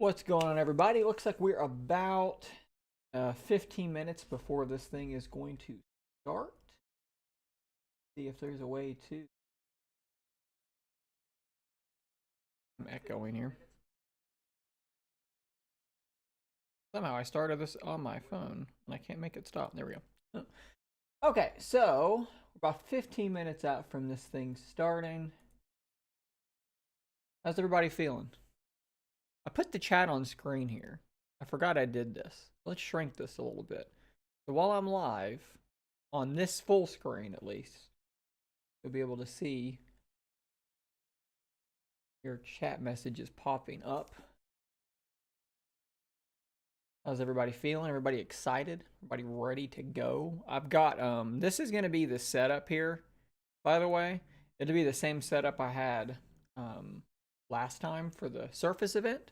What's going on, everybody? It looks like we're about 15 minutes before this thing is going to start. See if there's a way to. I'm echoing here. Somehow I started this on my phone and I can't make it stop. There we go. Okay, so we're about 15 minutes out from this thing starting. How's everybody feeling? I put the chat on screen here. I forgot I did this. Let's shrink this a little bit. So while I'm live, on this full screen at least, you'll be able to see your chat messages popping up. How's everybody feeling? Everybody excited? Everybody ready to go? I've got, this is going to be the setup here, by the way. It'll be the same setup I had last time for the Surface event.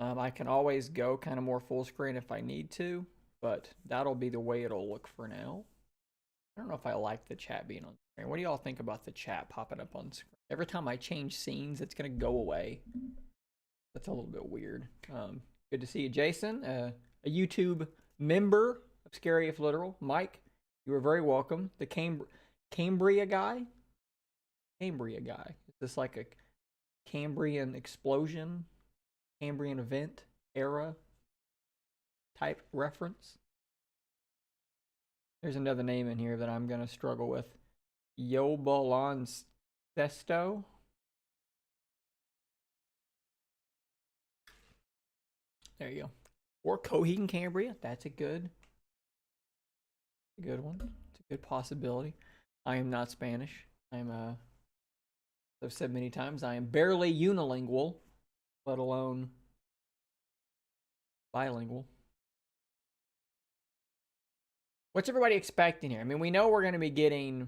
I can always go kind of more full screen if I need to, but that'll be the way it'll look for now. I don't know if I like the chat being on screen. What do y'all think about the chat popping up on screen? Every time I change scenes, it's going to go away. That's a little bit weird. Good to see you, Jason, a YouTube member of Scary If Literal. Mike, you are very welcome. The Cambria guy? Cambria guy. Is this like a Cambrian explosion? Cambrian event? Era? Type reference? There's another name in here that I'm going to struggle with. Yobalon Sesto. There you go. Or Cohegan Cambria. That's a good one. It's a good possibility. I am not Spanish. I'm I've said many times, I am barely unilingual, let alone bilingual. What's everybody expecting here? I mean, we know we're going to be getting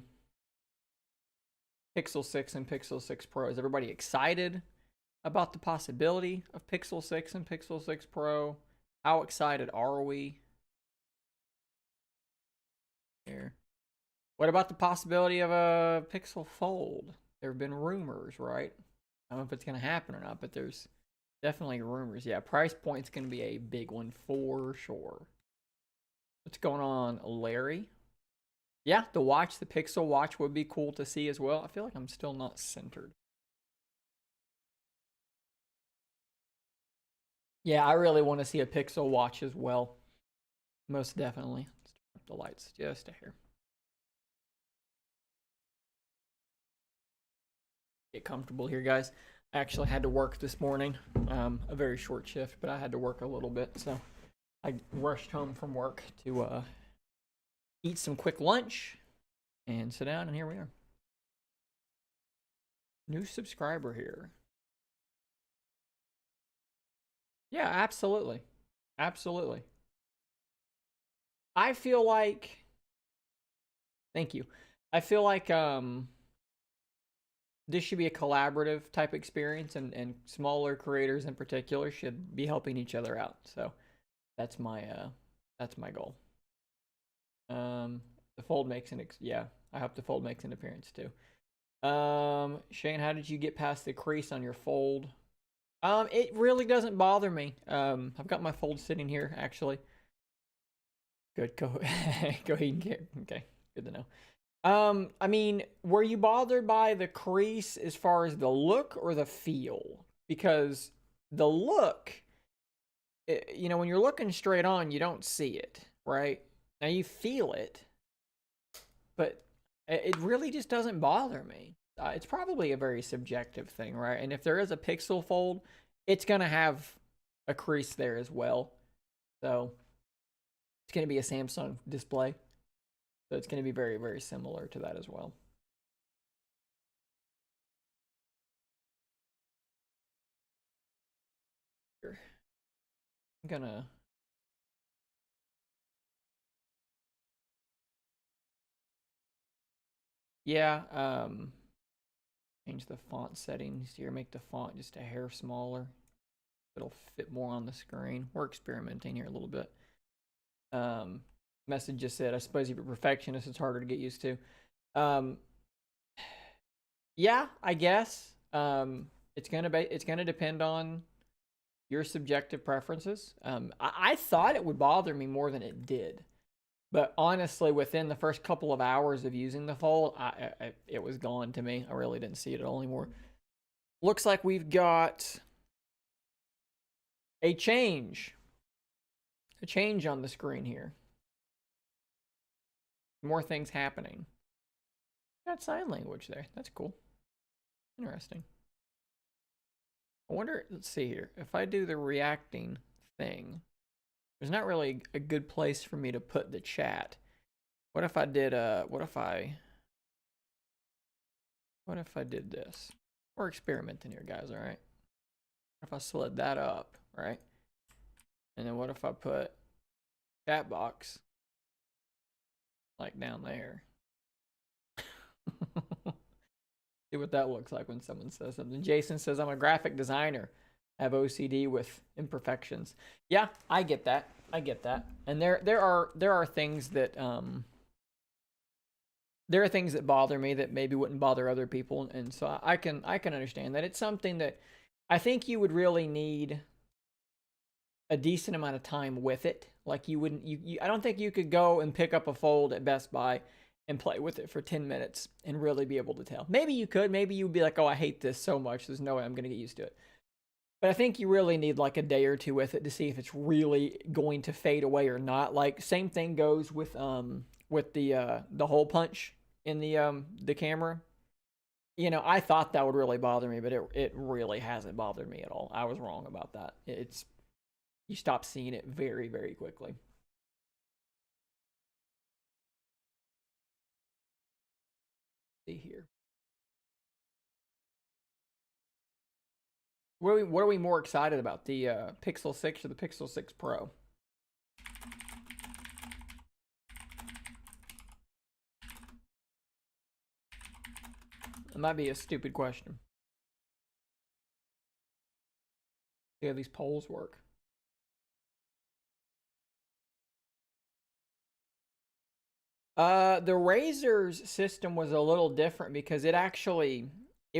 Pixel 6 and Pixel 6 Pro. Is everybody excited about the possibility of Pixel 6 and Pixel 6 Pro? How excited are we? Here. What about the possibility of a Pixel Fold? There have been rumors, right? I don't know if it's going to happen or not, but there's definitely rumors. Yeah, price point's going to be a big one for sure. What's going on, Larry? Yeah, the watch, the Pixel watch would be cool to see as well. I feel like I'm still not centered. Yeah, I really want to see a Pixel watch as well. Most definitely. Let's turn up the lights just a hair. Get comfortable here, guys. I actually had to work this morning. A very short shift, but I had to work a little bit, so I rushed home from work to eat some quick lunch and sit down, and here we are. New subscriber here. Yeah, absolutely. Absolutely. I feel like, thank you. I feel like this should be a collaborative type experience, and smaller creators in particular should be helping each other out. So that's my goal. The Fold makes an yeah, I hope the Fold makes an appearance too. Shane, how did you get past the crease on your Fold? It really doesn't bother me. I've got my Fold sitting here actually. Good, go ahead and get, okay, good to know. I mean, were you bothered by the crease as far as the look or the feel? Because the look, you know, when you're looking straight on, you don't see it, right? Now you feel it, but it really just doesn't bother me. It's probably a very subjective thing, right? And if there is a Pixel Fold, it's going to have a crease there as well. So it's going to be a Samsung display. So it's going to be very, very similar to that as well. I'm going to... Yeah, change the font settings here, make the font just a hair smaller. It'll fit more on the screen. We're experimenting here a little bit. Message just said, I suppose you're a perfectionist, it's harder to get used to. Yeah, I guess. It's gonna depend on your subjective preferences. I thought it would bother me more than it did. But honestly, within the first couple of hours of using the fold, it was gone to me. I really didn't see it at all anymore. Looks like we've got a change on the screen here. More things happening. Got sign language there. That's cool. Interesting. I wonder, let's see here. If I do the reacting thing, there's not really a good place for me to put the chat. What if I did what if I did this? We're experimenting here, guys, all right? What if I slid that up, right? And then what if I put chat box like down there? See what that looks like when someone says something. Jason says, I'm a graphic designer. I have OCD with imperfections. Yeah, I get that. I get that. And there are things that bother me that maybe wouldn't bother other people, and so I can understand that. It's something that I think you would really need a decent amount of time with it. Like you wouldn't I don't think you could go and pick up a fold at Best Buy and play with it for 10 minutes and really be able to tell. Maybe you could. Maybe you'd be like, oh, I hate this so much. There's no way I'm going to get used to it. But I think you really need like a day or two with it to see if it's really going to fade away or not. Like same thing goes with the hole punch in the camera. You know, I thought that would really bother me, but it really hasn't bothered me at all. I was wrong about that. You stop seeing it very, very quickly. See here. What are we more excited about? The Pixel 6 or the Pixel 6 Pro? It might be a stupid question. See how these polls work. The Razer's system was a little different because it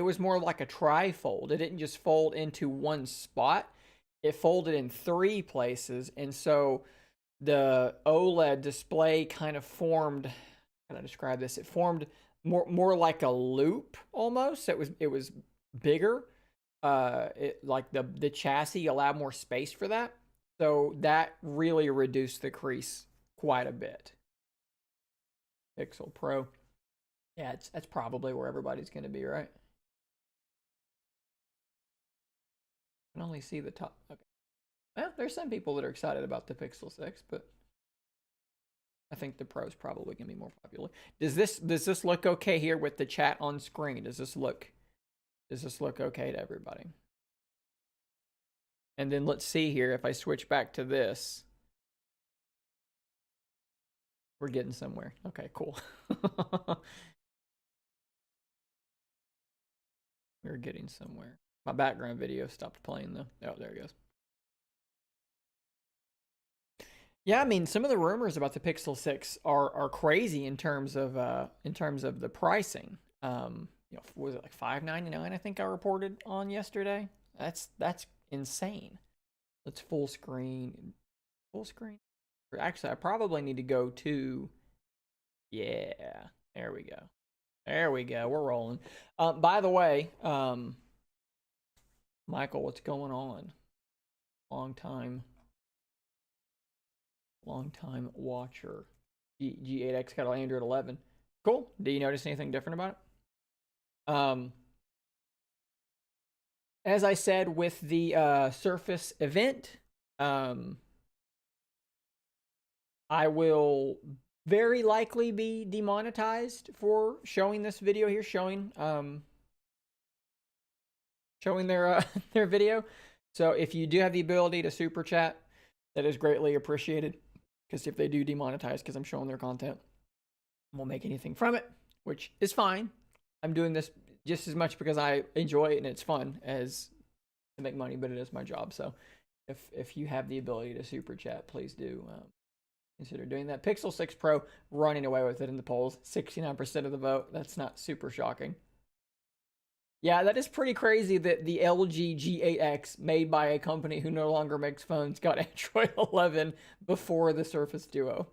was more like a tri-fold. It didn't just fold into one spot. It folded in 3 places, and so the OLED display kind of formed, how can I describe this? It formed more like a loop almost. It was bigger. Like the chassis allowed more space for that. So that really reduced the crease quite a bit. Pixel Pro. Yeah, that's probably where everybody's going to be, right? I can only see the top. Okay. Well, there's some people that are excited about the Pixel 6, but I think the Pro's probably going to be more popular. Does this look okay here with the chat on screen? Does this look okay to everybody? And then let's see here if I switch back to this. We're getting somewhere. Okay, cool. We're getting somewhere. My background video stopped playing though. Oh, there it goes. Yeah, I mean, some of the rumors about the Pixel 6 are crazy in terms of the pricing. You know, was it like $599? I think I reported on yesterday. That's insane. Let's full screen. Full screen. Actually, I probably need to go to. Yeah, there we go. There we go. We're rolling. By the way, Michael, what's going on? Long time watcher. G8X got on Android 11. Cool. Do you notice anything different about it? As I said with the Surface event, I will very likely be demonetized for showing this video here, showing their their video. So if you do have the ability to super chat, that is greatly appreciated. Because if they do demonetize because I'm showing their content, I won't make anything from it, which is fine. I'm doing this just as much because I enjoy it and it's fun as to make money, but it is my job. So if you have the ability to super chat, please do consider doing that. Pixel 6 Pro running away with it in the polls, 69% of the vote. That's not super shocking. Yeah, that is pretty crazy that the LG G8X, made by a company who no longer makes phones, got Android 11 before the Surface Duo.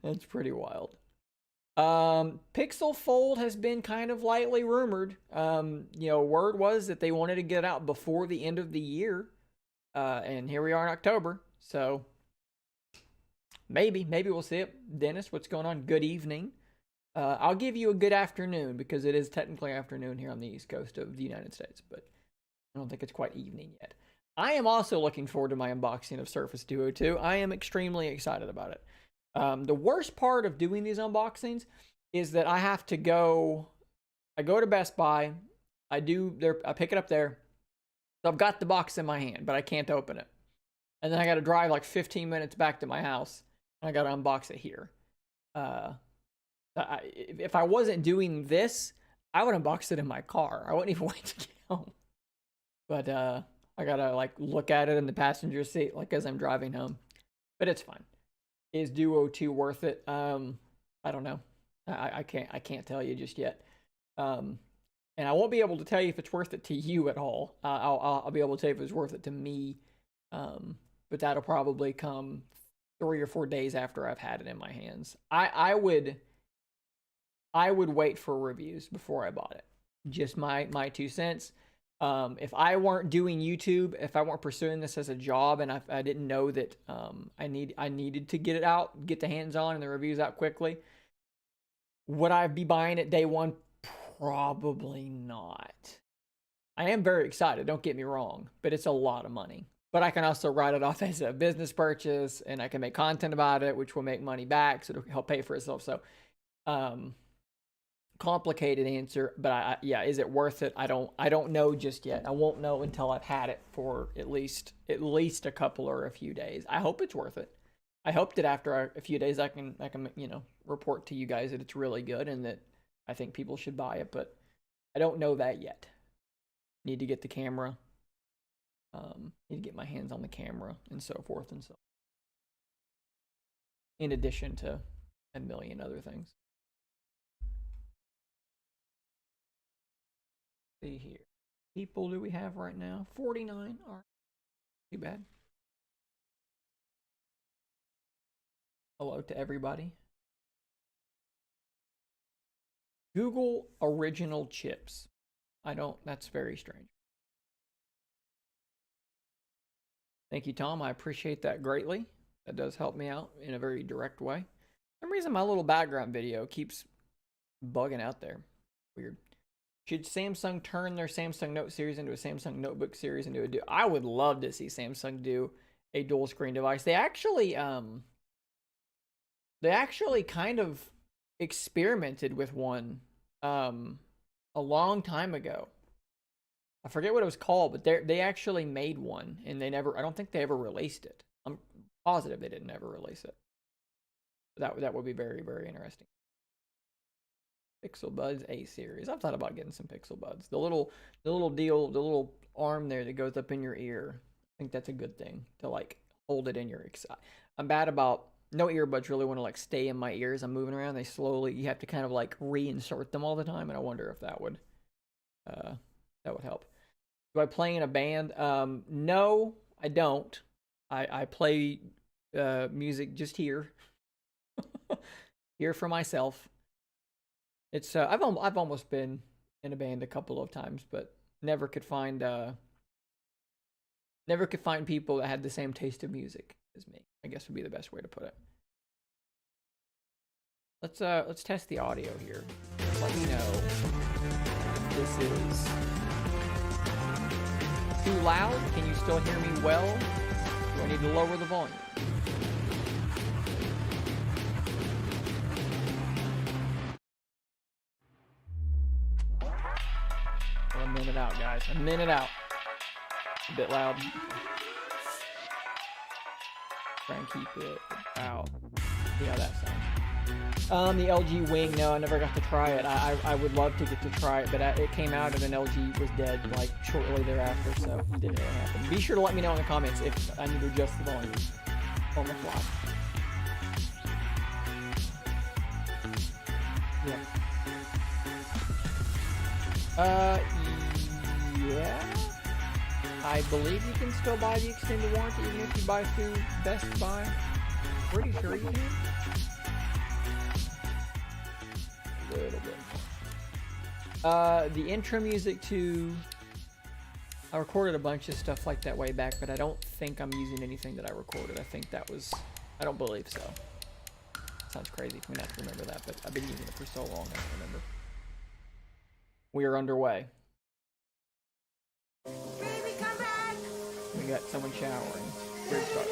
That's pretty wild. Pixel Fold has been kind of lightly rumored. Word was that they wanted to get it out before the end of the year. And here we are in October. So maybe we'll see it. Dennis, what's going on? Good evening. I'll give you a good afternoon because it is technically afternoon here on the East Coast of the United States, but I don't think it's quite evening yet. I am also looking forward to my unboxing of Surface Duo 2. I am extremely excited about it. The worst part of doing these unboxings is that I go to Best Buy, I pick it up there, so I've got the box in my hand, but I can't open it. And then I got to drive like 15 minutes back to my house, and I got to unbox it here. If I wasn't doing this, I would unbox it in my car. I wouldn't even wait to get home. But I gotta like look at it in the passenger seat, like as I'm driving home. But it's fine. Is Duo 2 worth it? I don't know. I can't tell you just yet. And I won't be able to tell you if it's worth it to you at all. I'll be able to tell you if it's worth it to me. But that'll probably come 3 or 4 days after I've had it in my hands. I would wait for reviews before I bought it. Just my 2 cents. If I weren't doing YouTube, if I weren't pursuing this as a job, and I didn't know that I needed to get it out, get the hands on and the reviews out quickly, would I be buying it day one? Probably not. I am very excited, don't get me wrong, but it's a lot of money. But I can also write it off as a business purchase, and I can make content about it, which will make money back, so it'll help pay for itself. So, complicated answer, but yeah, is it worth it? I don't know just yet. I won't know until I've had it for at least a couple or a few days. I hope it's worth it. I hope that after a few days I can report to you guys that it's really good and that I think people should buy it, but I don't know that yet. Need to get the camera. Need to get my hands on the camera and so forth and so. In addition to a million other things. See here. People do we have right now? 49. All right. Too bad. Hello to everybody. Google original chips. That's very strange. Thank you, Tom. I appreciate that greatly. That does help me out in a very direct way. For some reason, my little background video keeps bugging out there. Weird. Should Samsung turn their Samsung Note series into a Samsung Notebook series into a I would love to see Samsung do a dual screen device. They actually kind of experimented with one a long time ago. I forget what it was called, but they actually made one, and I don't think they ever released it. I'm positive they didn't ever release it. That would be very, very interesting. Pixel Buds A series. I've thought about getting some Pixel Buds. The little arm there that goes up in your ear. I think that's a good thing to like hold it in your. I'm bad about no earbuds really want to like stay in my ears. I'm moving around. You have to kind of like reinsert them all the time, and I wonder if that would help. Do I play in a band? No, I don't. I play music just here for myself. It's I've almost been in a band a couple of times, but never could find people that had the same taste of music as me, I guess would be the best way to put it. Let's test the audio here. Let me know if this is too loud. Can you still hear me well? Do I need to lower the volume? We're a minute out, guys. A minute out. A bit loud. Try and keep it out. See how that sounds. The LG Wing, no, I never got to try it. I would love to get to try it, but it came out and then LG was dead like shortly thereafter, so it didn't really happen. Be sure to let me know in the comments if I need to adjust the volume on the fly. Yeah. Uh, yeah. I believe you can still buy the extended warranty even if you buy through Best Buy. Pretty sure you can. A little bit. The intro music to... I recorded a bunch of stuff like that way back, but I don't think I'm using anything that I recorded. I think that was... I don't believe so. Sounds crazy for me not to remember that, but I've been using it for so long, I don't remember. We are underway. Baby, come back! We got someone showering. Weird start.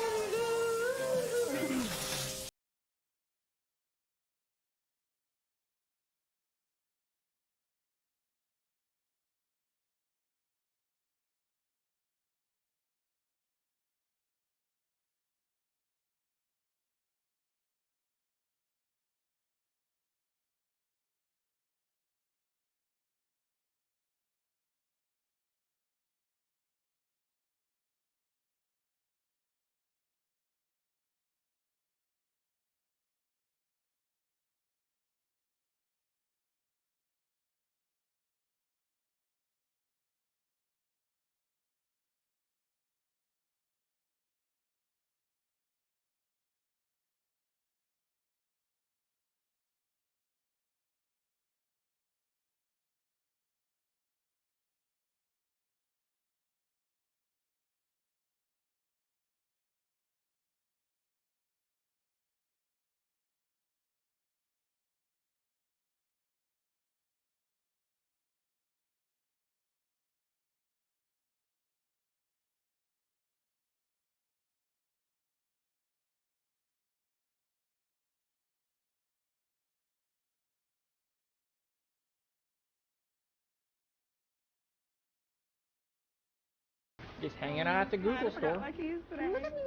Just hanging out at the Google store. Look at me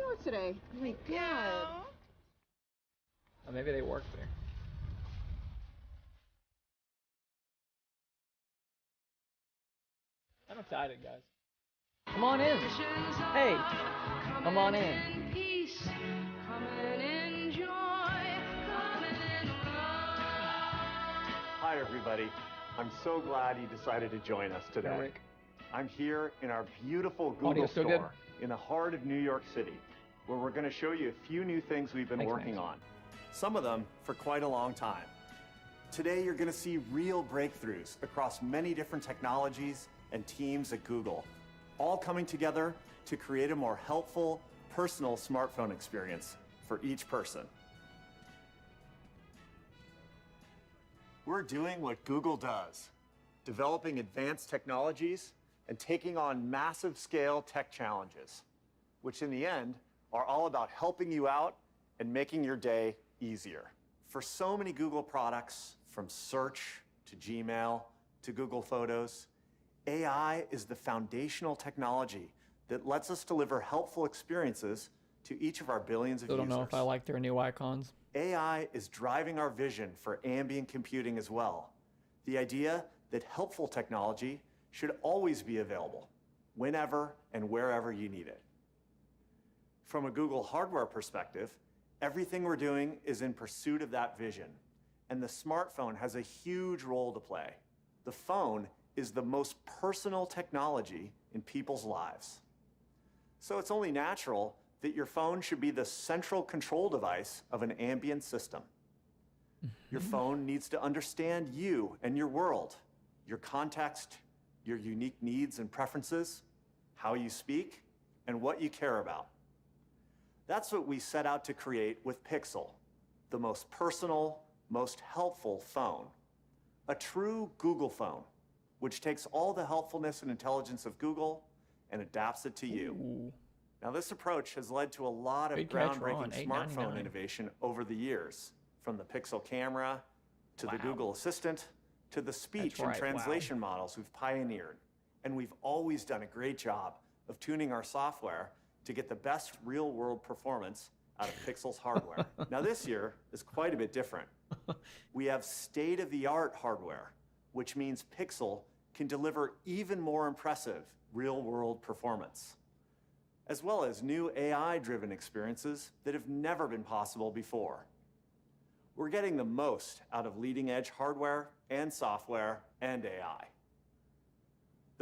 work today. Oh my god. Oh, maybe they work there. I'm excited, guys. Come on in. Hey, come on in. Hi, everybody. I'm so glad you decided to join us today. Rick. I'm here in our beautiful Google Audio still store good? in the heart of New York City, where we're going to show you a few new things we've been Thanks, working Max. on. Some of them for quite a long time. Today, you're going to see real breakthroughs across many different technologies and teams at Google, all coming together to create a more helpful, personal smartphone experience for each person. We're doing what Google does, developing advanced technologies and taking on massive scale tech challenges, which in the end are all about helping you out and making your day easier. For so many Google products, from search to Gmail to Google Photos, AI is the foundational technology that lets us deliver helpful experiences to each of our billions of Still don't users. know if I like their new icons. AI is driving our vision for ambient computing as well. The idea that helpful technology should always be available, whenever and wherever you need it. From a Google hardware perspective, everything we're doing is in pursuit of that vision, and the smartphone has a huge role to play. The phone is the most personal technology in people's lives. So it's only natural that your phone should be the central control device of an ambient system. Your phone needs to understand you and your world, your context, your unique needs and preferences, how you speak, and what you care about. That's what we set out to create with Pixel, the most personal, most helpful phone. A true Google phone, which takes all the helpfulness and intelligence of Google and adapts it to you. Ooh. Now, this approach has led to a lot of Big catch, Ron, groundbreaking $8.99. smartphone innovation over the years, from the Pixel camera to the Wow. Google Assistant to the speech That's right, and translation models we've pioneered. And we've always done a great job of tuning our software to get the best real-world performance out of Pixel's hardware. Now, this year is quite a bit different. We have state-of-the-art hardware, which means Pixel can deliver even more impressive real-world performance, as well as new AI-driven experiences that have never been possible before. We're getting the most out of leading-edge hardware and software and AI.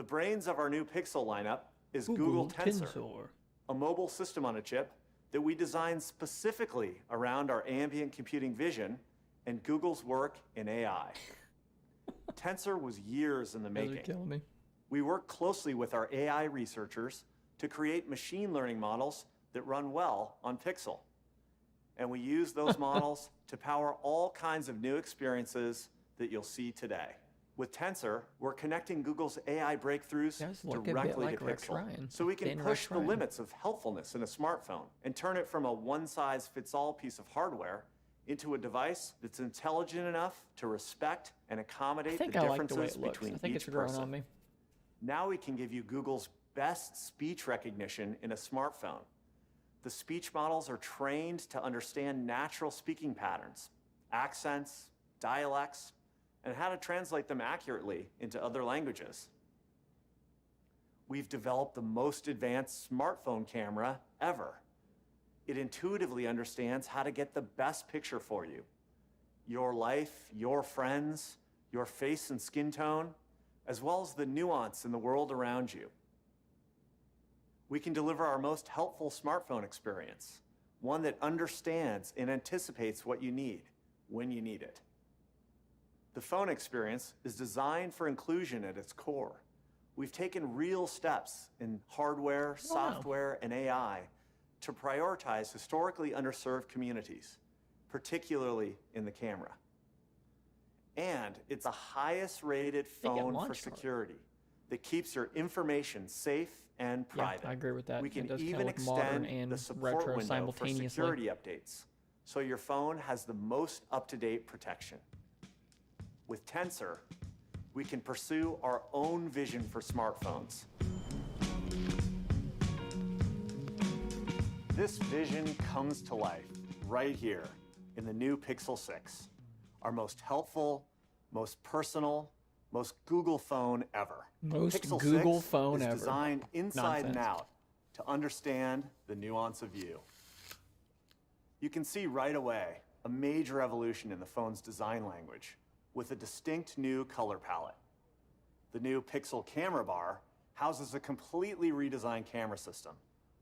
The brains of our new Pixel lineup is Google Tensor, a mobile system on a chip that we designed specifically around our ambient computing vision and Google's work in AI. Tensor was years in the They're making. killing me. We worked closely with our AI researchers to create machine learning models that run well on Pixel. And we use those models to power all kinds of new experiences that you'll see today. With Tensor, we're connecting Google's AI breakthroughs Does look a bit directly like to Rex Pixel, Ryan. so we can Dan push Rex the Ryan. limits of helpfulness in a smartphone and turn it from a one-size-fits-all piece of hardware into a device that's intelligent enough to respect and I accommodate the think I like the way differences it looks. between I think each it's growing person. on me. Now we can give you Google's best speech recognition in a smartphone. The speech models are trained to understand natural speaking patterns, accents, dialects, and how to translate them accurately into other languages. We've developed the most advanced smartphone camera ever. It intuitively understands how to get the best picture for you. Your life, your friends, your face and skin tone, as well as the nuance in the world around you. We can deliver our most helpful smartphone experience, one that understands and anticipates what you need when you need it. The phone experience is designed for inclusion at its core. We've taken real steps in hardware, software, and AI to prioritize historically underserved communities, particularly in the camera. And it's the highest rated phone for security that keeps your information safe and private. Yeah, I agree with that. We can It does even with modern extend and the support retro window for simultaneously. security updates, so your phone has the most up-to-date protection. With Tensor, we can pursue our own vision for smartphones. This vision comes to life right here in the new Pixel 6, our most helpful, most personal, most Google phone ever. Most Pixel Google 6 phone is ever. designed inside and Nonsense. out to understand the nuance of you. You can see right away a major evolution in the phone's design language with a distinct new color palette. The new Pixel camera bar houses a completely redesigned camera system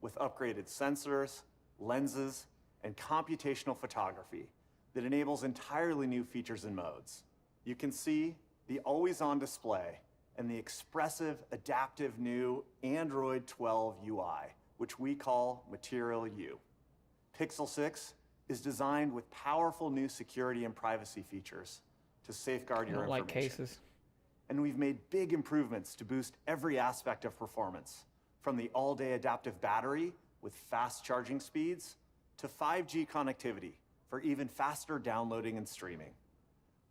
with upgraded sensors, lenses, and computational photography that enables entirely new features and modes. You can see the always-on display and the expressive, adaptive new Android 12 UI, which we call Material U. Pixel 6 is designed with powerful new security and privacy features to safeguard I your don't like information. cases. And we've made big improvements to boost every aspect of performance, from the all-day adaptive battery with fast charging speeds to 5G connectivity for even faster downloading and streaming.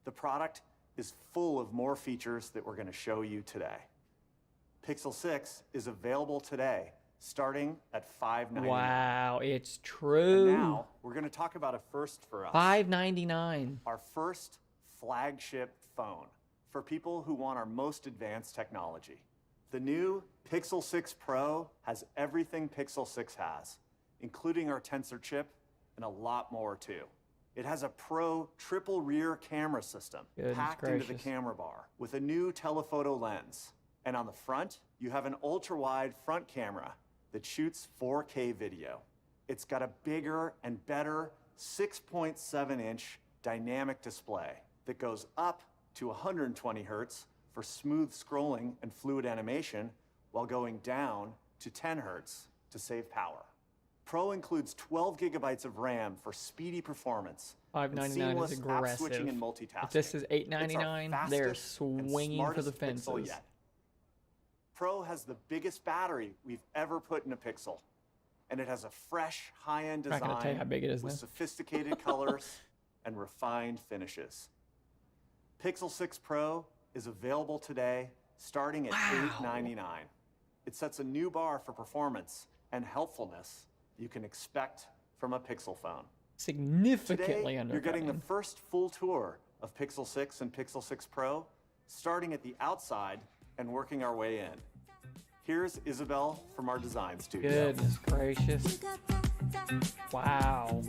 The product is full of more features that we're going to show you today. Pixel 6 is available today, starting at $599. Wow, it's And true. now we're going to talk about a first for us. $599. Our first flagship phone for people who want our most advanced technology. The new Pixel 6 Pro has everything Pixel 6 has, including our Tensor chip and a lot more too. It has a Pro triple rear camera system Goodness packed into the gracious. camera bar with a new telephoto lens. And on the front, you have an ultra-wide front camera that shoots 4K video. It's got a bigger and better 6.7-inch dynamic display that goes up to 120 hertz for smooth scrolling and fluid animation, while going down to 10 hertz to save power. Pro includes 12 gigabytes of RAM for speedy performance, and $599 seamless is app switching aggressive. and multitasking. If this is It's our $899, they're fastest and swinging for the smartest Pixel fences. yet. Pro has the biggest battery we've ever put in a Pixel, and it has a fresh, high-end I'm not design gonna tell you how big it is with now. sophisticated colors and refined finishes. Pixel 6 Pro is available today, starting at $899. It sets a new bar for performance and helpfulness you can expect from a Pixel phone. Significantly Today, you're getting the undercutting. first full tour of Pixel 6 and Pixel 6 Pro, starting at the outside and working our way in. Here's Isabel from our design studio. Goodness gracious. Wow.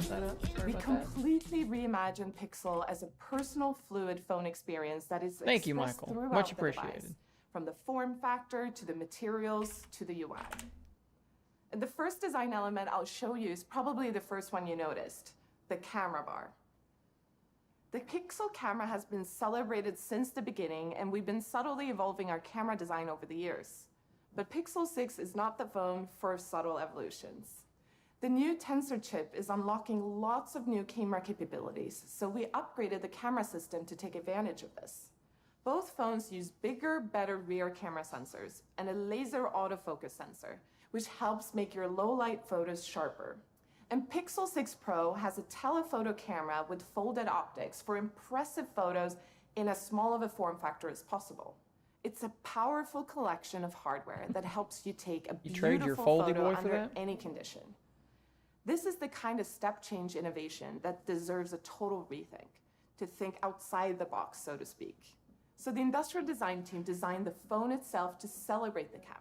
that up. Sorry We about that. completely reimagined Pixel as a personal, fluid phone experience that is Thank you, expressed Michael. throughout Much the appreciated. device, from the form factor to the materials to the UI. And the first design element I'll show you is probably the first one you noticed, the camera bar. The Pixel camera has been celebrated since the beginning, and we've been subtly evolving our camera design over the years. But Pixel 6 is not the phone for subtle evolutions. The new Tensor chip is unlocking lots of new camera capabilities, so we upgraded the camera system to take advantage of this. Both phones use bigger, better rear camera sensors and a laser autofocus sensor, which helps make your low-light photos sharper. And Pixel 6 Pro has a telephoto camera with folded optics for impressive photos in as small of a form factor as possible. It's a powerful collection of hardware that helps you take a trade your beautiful foldy photo boy for under that? any condition. This is the kind of step change innovation that deserves a total rethink, to think outside the box, so to speak. So the industrial design team designed the phone itself to celebrate the camera.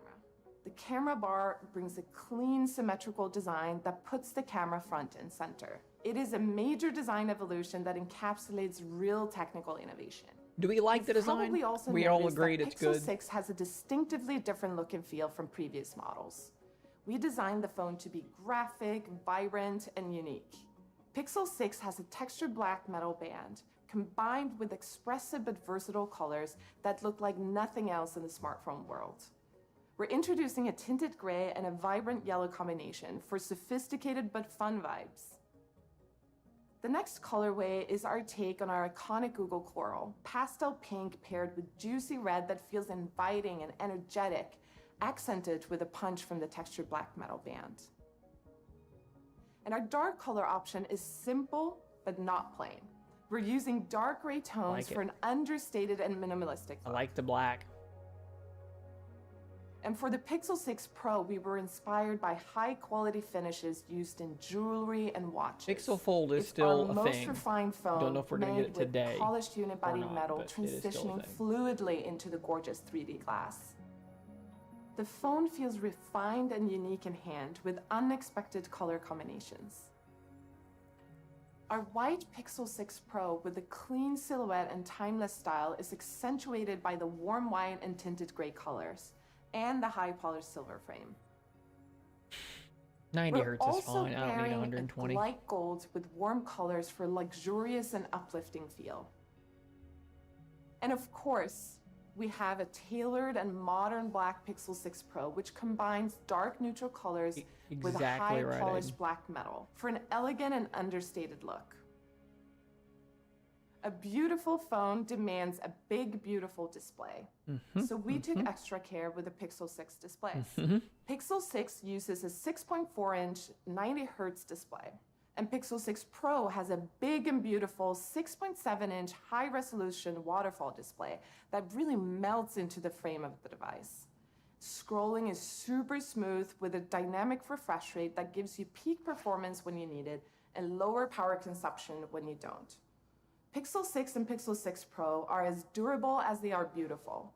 The camera bar brings a clean, symmetrical design that puts the camera front and center. It is a major design evolution that encapsulates real technical innovation. Do we like the You've design? probably also We all noticed agreed that it's Pixel good. 6 has a distinctively different look and feel from previous models. We designed the phone to be graphic, vibrant, and unique. Pixel 6 has a textured black metal band, combined with expressive but versatile colors that look like nothing else in the smartphone world. We're introducing a tinted gray and a vibrant yellow combination for sophisticated but fun vibes. The next colorway is our take on our iconic Google Coral, pastel pink paired with juicy red that feels inviting and energetic, accented with a punch from the textured black metal band. And our dark color option is simple but not plain. We're using dark gray tones for an understated and minimalistic I look. like the black. And for the Pixel 6 Pro, we were inspired by high-quality finishes used in jewelry and watches. Pixel Fold is It's still our a most thing. refined phone, Don't know if we're gonna get it made with today polished unibody not, metal, but it is still a transitioning thing. fluidly into the gorgeous 3D glass. The phone feels refined and unique in hand with unexpected color combinations. Our white Pixel 6 Pro with a clean silhouette and timeless style is accentuated by the warm white and tinted gray colors and the high polished silver frame. 90 We're hertz is also fine. I don't need pairing 120. a light gold with warm colors for a luxurious and uplifting feel. And of course, we have a tailored and modern black Pixel 6 Pro, which combines dark neutral colors with a Exactly high right, polished Aiden. black metal for an elegant and understated look. A beautiful phone demands a big, beautiful display. So we took extra care with the Pixel 6 displays. Pixel 6 uses a 6.4-inch 90 Hz display, and Pixel 6 Pro has a big and beautiful 6.7-inch high-resolution waterfall display that really melts into the frame of the device. Scrolling is super smooth with a dynamic refresh rate that gives you peak performance when you need it and lower power consumption when you don't. Pixel 6 and Pixel 6 Pro are as durable as they are beautiful.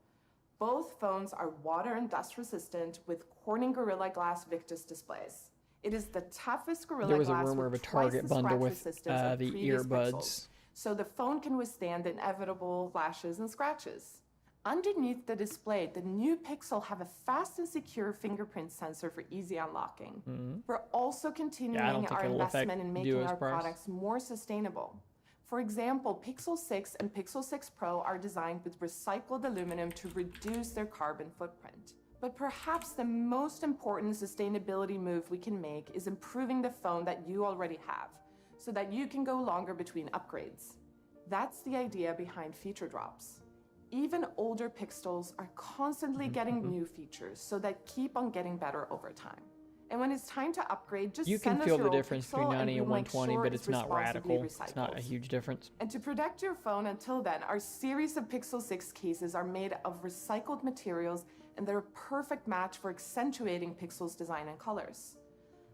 Both phones are water and dust resistant with Corning Gorilla Glass Victus displays. It is the toughest Gorilla There was a Glass rumor of a with twice Target the bundle scratch with resistance of the previous earbuds. Pixels, so the phone can withstand the inevitable flashes and scratches. Underneath the display, the new Pixel have a fast and secure fingerprint sensor for easy unlocking. We're also continuing think our it'll affect investment in making Duo's our price. products more sustainable. For example, Pixel 6 and Pixel 6 Pro are designed with recycled aluminum to reduce their carbon footprint. But perhaps the most important sustainability move we can make is improving the phone that you already have, so that you can go longer between upgrades. That's the idea behind feature drops. Even older Pixels are constantly getting new features, so that keep on getting better over time. And when it's time to upgrade, just You send can us feel your the old difference Pixel between 90 we'll and make 120, sure but it's not responsibly radical. It's not a recycled. huge difference. And to protect your phone until then, our series of Pixel 6 cases are made of recycled materials, and they're a perfect match for accentuating Pixel's design and colors.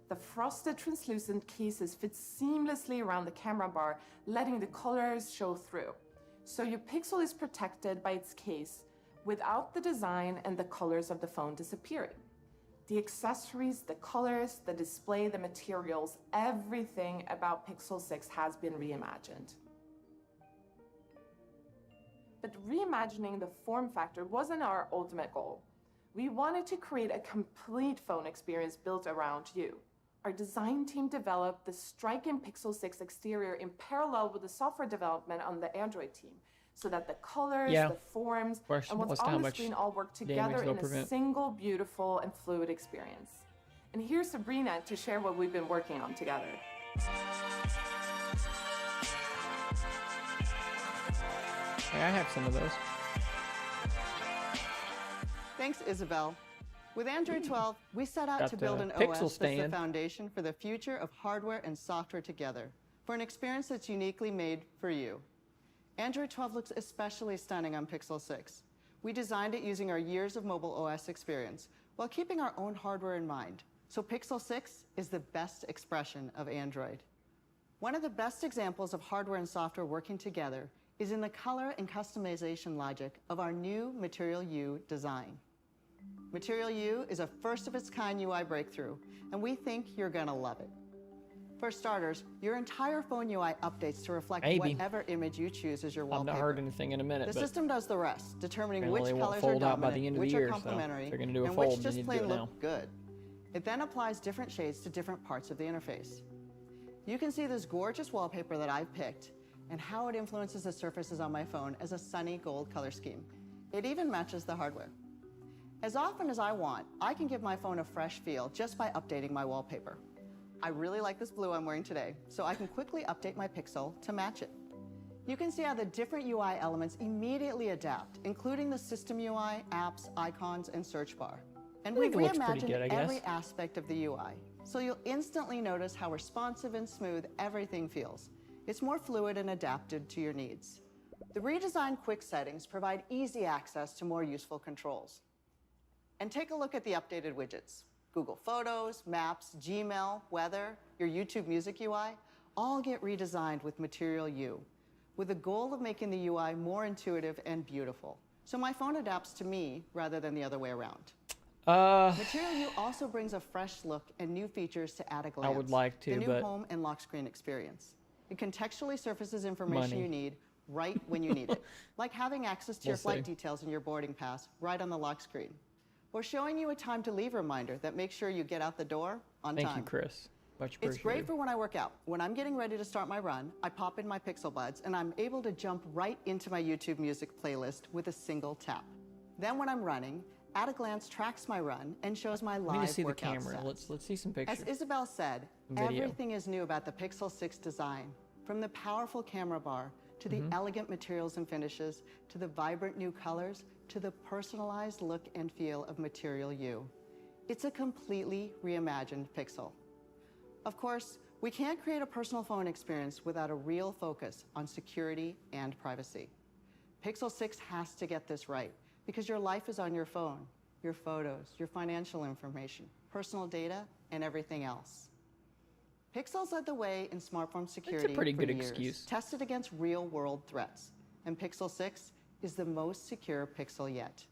The frosted translucent cases fit seamlessly around the camera bar, letting the colors show through. So your Pixel is protected by its case without the design and the colors of the phone disappearing. The accessories, the colors, the display, the materials, everything about Pixel 6 has been reimagined. But reimagining the form factor wasn't our ultimate goal. We wanted to create a complete phone experience built around you. Our design team developed the striking Pixel 6 exterior in parallel with the software development on the Android team, so that the colors, the forms, and what's on the screen all work together in a single beautiful and fluid experience. And here's Sabrina to share what we've been working on together. Yeah, I have some of those. Thanks, Isabel. With Android 12, we set out to build an OS that's the foundation for the future of hardware and software together, for an experience that's uniquely made for you. Android 12 looks especially stunning on Pixel 6. We designed it using our years of mobile OS experience while keeping our own hardware in mind. So Pixel 6 is the best expression of Android. One of the best examples of hardware and software working together is in the color and customization logic of our new Material U design. Material U is a first-of-its-kind UI breakthrough, and we think you're gonna love it. For starters, your entire phone UI updates to reflect whatever image you choose as your wallpaper. I've not heard anything in a minute. The system does the rest, determining which they won't colors are fold out by the dominant, end of which the year, are so complementary, if they're gonna do a and fold, which they just need to do plain it now. look good. It then applies different shades to different parts of the interface. You can see this gorgeous wallpaper that I've picked and how it influences the surfaces on my phone as a sunny gold color scheme. It even matches the hardware. As often as I want, I can give my phone a fresh feel just by updating my wallpaper. I really like this blue I'm wearing today, so I can quickly update my Pixel to match it. You can see how the different UI elements immediately adapt, including the system UI, apps, icons, and search bar. And we've reimagined every aspect of the UI, so you'll instantly notice how responsive and smooth everything feels. It's more fluid and adapted to your needs. The redesigned quick settings provide easy access to more useful controls. And take a look at the updated widgets. Google Photos, Maps, Gmail, Weather, your YouTube Music UI, all get redesigned with Material U, with the goal of making the UI more intuitive and beautiful. So my phone adapts to me rather than the other way around. Material U also brings a fresh look and new features to at a glance. I would like to, the new but home and lock screen experience. It contextually surfaces information you need right when you need it, like having access to your flight details in your boarding pass right on the lock screen, or showing you a time to leave reminder that makes sure you get out the door on time. Thank you, Chris. Much appreciated. It's great for when I work out. When I'm getting ready to start my run, I pop in my Pixel Buds and I'm able to jump right into my YouTube Music playlist with a single tap. Then when I'm running, At a Glance tracks my run and shows my live workout Let me see the camera. stats. Let's see some pictures. As Isabel said, everything is new about the Pixel 6 design, from the powerful camera bar to the elegant materials and finishes, to the vibrant new colors, to the personalized look and feel of Material U. It's a completely reimagined Pixel. Of course, we can't create a personal phone experience without a real focus on security and privacy. Pixel 6 has to get this right, because your life is on your phone, your photos, your financial information, personal data, and everything else. Pixel's led the way in smartphone security That's a pretty for good years, excuse. tested against real-world threats, and Pixel 6 is the most secure Pixel yet.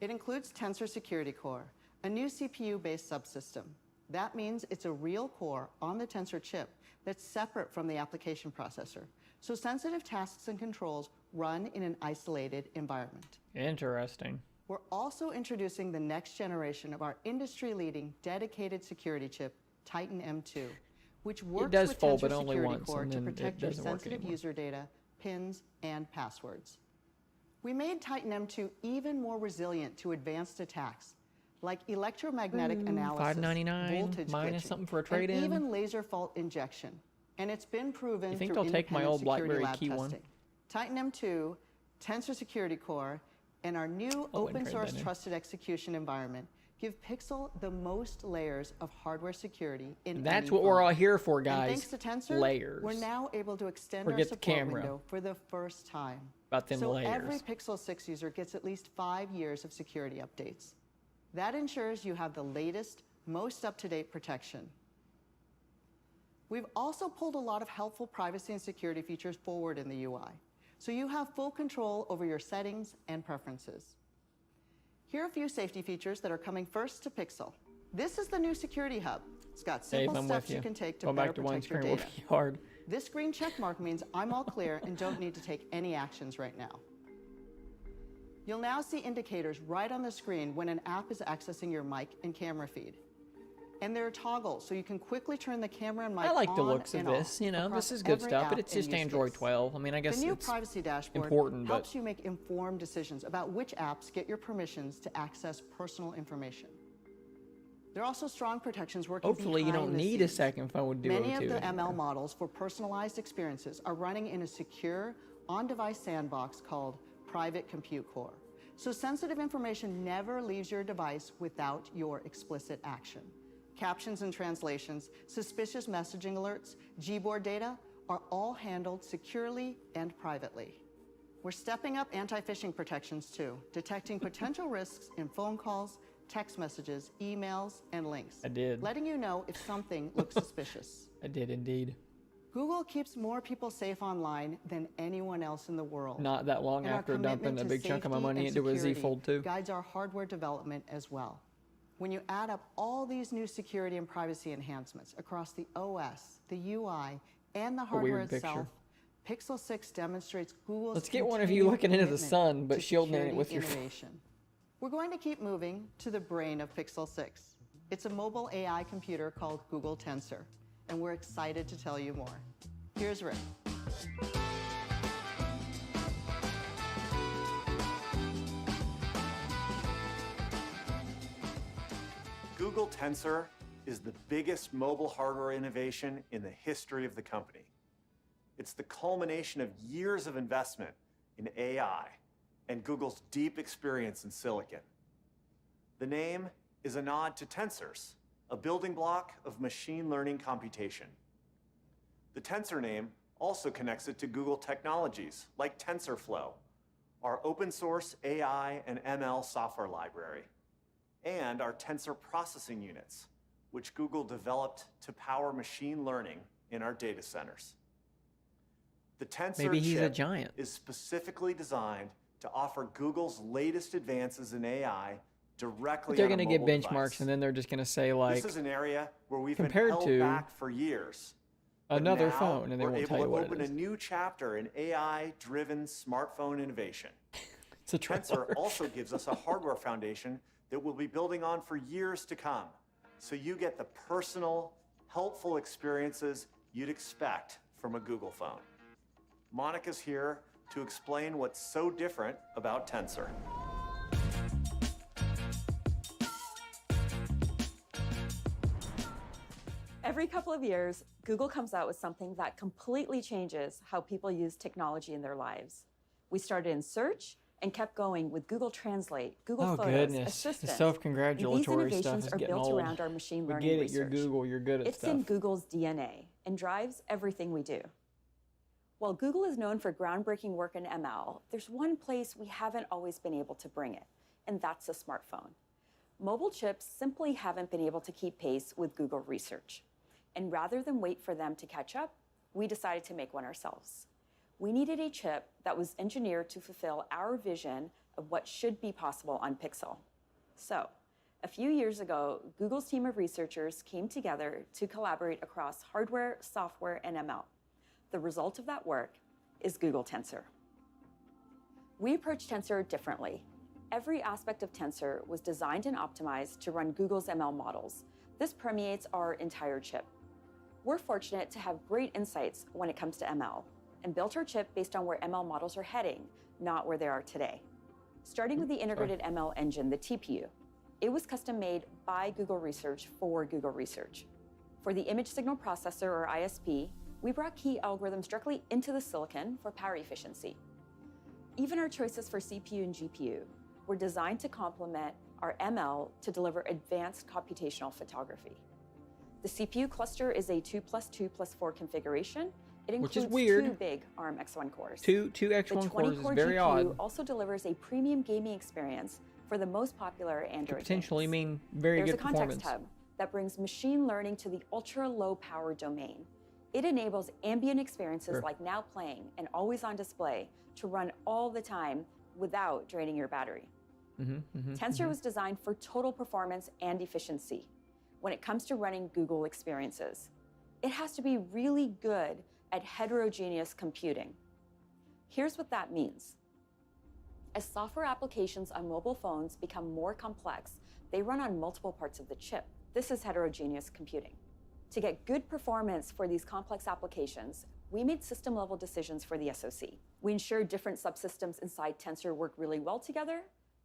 It includes Tensor Security Core, a new CPU-based subsystem. That means it's a real core on the Tensor chip that's separate from the application processor, so sensitive tasks and controls run in an isolated environment. Interesting. We're also introducing the next generation of our industry-leading dedicated security chip, Titan M2, which works with Tensor Security Core to protect your sensitive user data, pins, and passwords. We made Titan M2 even more resilient to advanced attacks, like electromagnetic analysis, $5.99 voltage minus glitching, something for a trade-in. and even laser fault injection. And it's been proven You think through they'll take my old independent security BlackBerry lab Key one? testing. Titan M2, Tensor Security Core, and our new open source trusted execution environment give Pixel the most layers of hardware security in That's any what we're phone. all here for, guys. And thanks to Tensor, layers. we're now able to extend Forget our the support camera. window for the first time. About them so layers. every Pixel 6 user gets at least 5 years of security updates. That ensures you have the latest, most up-to-date protection. We've also pulled a lot of helpful privacy and security features forward in the UI, so you have full control over your settings and preferences. Here are a few safety features that are coming first to Pixel. This is the new security hub. It's got Dave, simple I'm steps with you. can take to Going better back to one protect your screen will data. be hard. This green check mark means I'm all clear and don't need to take any actions right now. You'll now see indicators right on the screen when an app is accessing your mic and camera feed. And there are toggles, so you can quickly turn the camera and mic I like the on looks of and this. off You know, across this is good every stuff, but app it's and just use Android case. 12. I mean, I guess The new it's privacy dashboard important, but helps you make informed decisions about which apps get your permissions to access personal information. There are also strong protections working hopefully you behind don't the need a scenes. second phone with Duo Many of 2 the anymore. ML models for personalized experiences are running in a secure, on-device sandbox called Private Compute Core. So sensitive information never leaves your device without your explicit action. Captions and translations, suspicious messaging alerts, Gboard data are all handled securely and privately. We're stepping up anti-phishing protections too, detecting potential risks in phone calls, text messages, emails, and links. I did. Letting you know if something looks suspicious. I did indeed. Google keeps more people safe online than anyone else in the world. Not that long And our after dumping commitment a to big chunk of my safety money and into a Z security Fold 2. guides our hardware development as well. When you add up all these new security and privacy enhancements across the OS, the UI, and the hardware weird itself, picture. Pixel 6 demonstrates Google's Let's get one of you continued looking into the commitment sun, but to shielding it security with your innovation. We're going to keep moving to the brain of Pixel 6. It's a mobile AI computer called Google Tensor, and we're excited to tell you more. Here's Rick. Google Tensor is the biggest mobile hardware innovation in the history of the company. It's the culmination of years of investment in AI and Google's deep experience in silicon. The name is a nod to tensors, a building block of machine learning computation. The Tensor name also connects it to Google technologies like TensorFlow, our open source AI and ML software library, and our tensor processing units, which Google developed to power machine learning in our data centers. The Tensor Maybe he's a chip giant. is specifically designed to offer Google's latest advances in AI directly They're on a going to get mobile benchmarks, device. and then they're just going to say, like, This is an area where we've been compared held to back for years. But another now phone, and they we're won't able tell to you what open it is. a new chapter in AI-driven smartphone innovation. It's a Tensor trailer. also gives us a hardware foundation that we'll be building on for years to come, so you get the personal, helpful experiences you'd expect from a Google phone. Monica's here to explain what's so different about Tensor. Every couple of years, Google comes out with something that completely changes how people use technology in their lives. We started in search and kept going with Google Translate, Google Oh, Photos, goodness. The Assistant. self-congratulatory These stuff innovations is are getting built old. around our machine We learning get it. research. You're Google. You're good at It's stuff. in Google's DNA and drives everything we do. While Google is known for groundbreaking work in ML, there's one place we haven't always been able to bring it, and that's the smartphone. Mobile chips simply haven't been able to keep pace with Google research. And rather than wait for them to catch up, we decided to make one ourselves. We needed a chip that was engineered to fulfill our vision of what should be possible on Pixel. So, a few years ago, Google's team of researchers came together to collaborate across hardware, software, and ML. The result of that work is Google Tensor. We approached Tensor differently. Every aspect of Tensor was designed and optimized to run Google's ML models. This permeates our entire chip. We're fortunate to have great insights when it comes to ML, and built our chip based on where ML models are heading, not where they are today. Starting with the integrated ML engine, the TPU, it was custom made by Google Research for Google Research. For the image signal processor, or ISP, we brought key algorithms directly into the silicon for power efficiency. Even our choices for CPU and GPU were designed to complement our ML to deliver advanced computational photography. The CPU cluster is a 2+2+4 configuration. It Which is includes weird. 2 big ARM X1 cores. Two The X1 cores is 20-core very GPU odd. also delivers a premium gaming experience for the most popular Could Android potentially games. mean very There's good a context performance. hub that brings machine learning to the ultra-low power domain. It enables ambient experiences Sure. like now playing and always on display to run all the time without draining your battery. Tensor was designed for total performance and efficiency. when it comes to running Google experiences. It has to be really good at heterogeneous computing. Here's what that means. As software applications on mobile phones become more complex, they run on multiple parts of the chip. This is heterogeneous computing. To get good performance for these complex applications, we made system-level decisions for the SoC. We ensured different subsystems inside Tensor work really well together,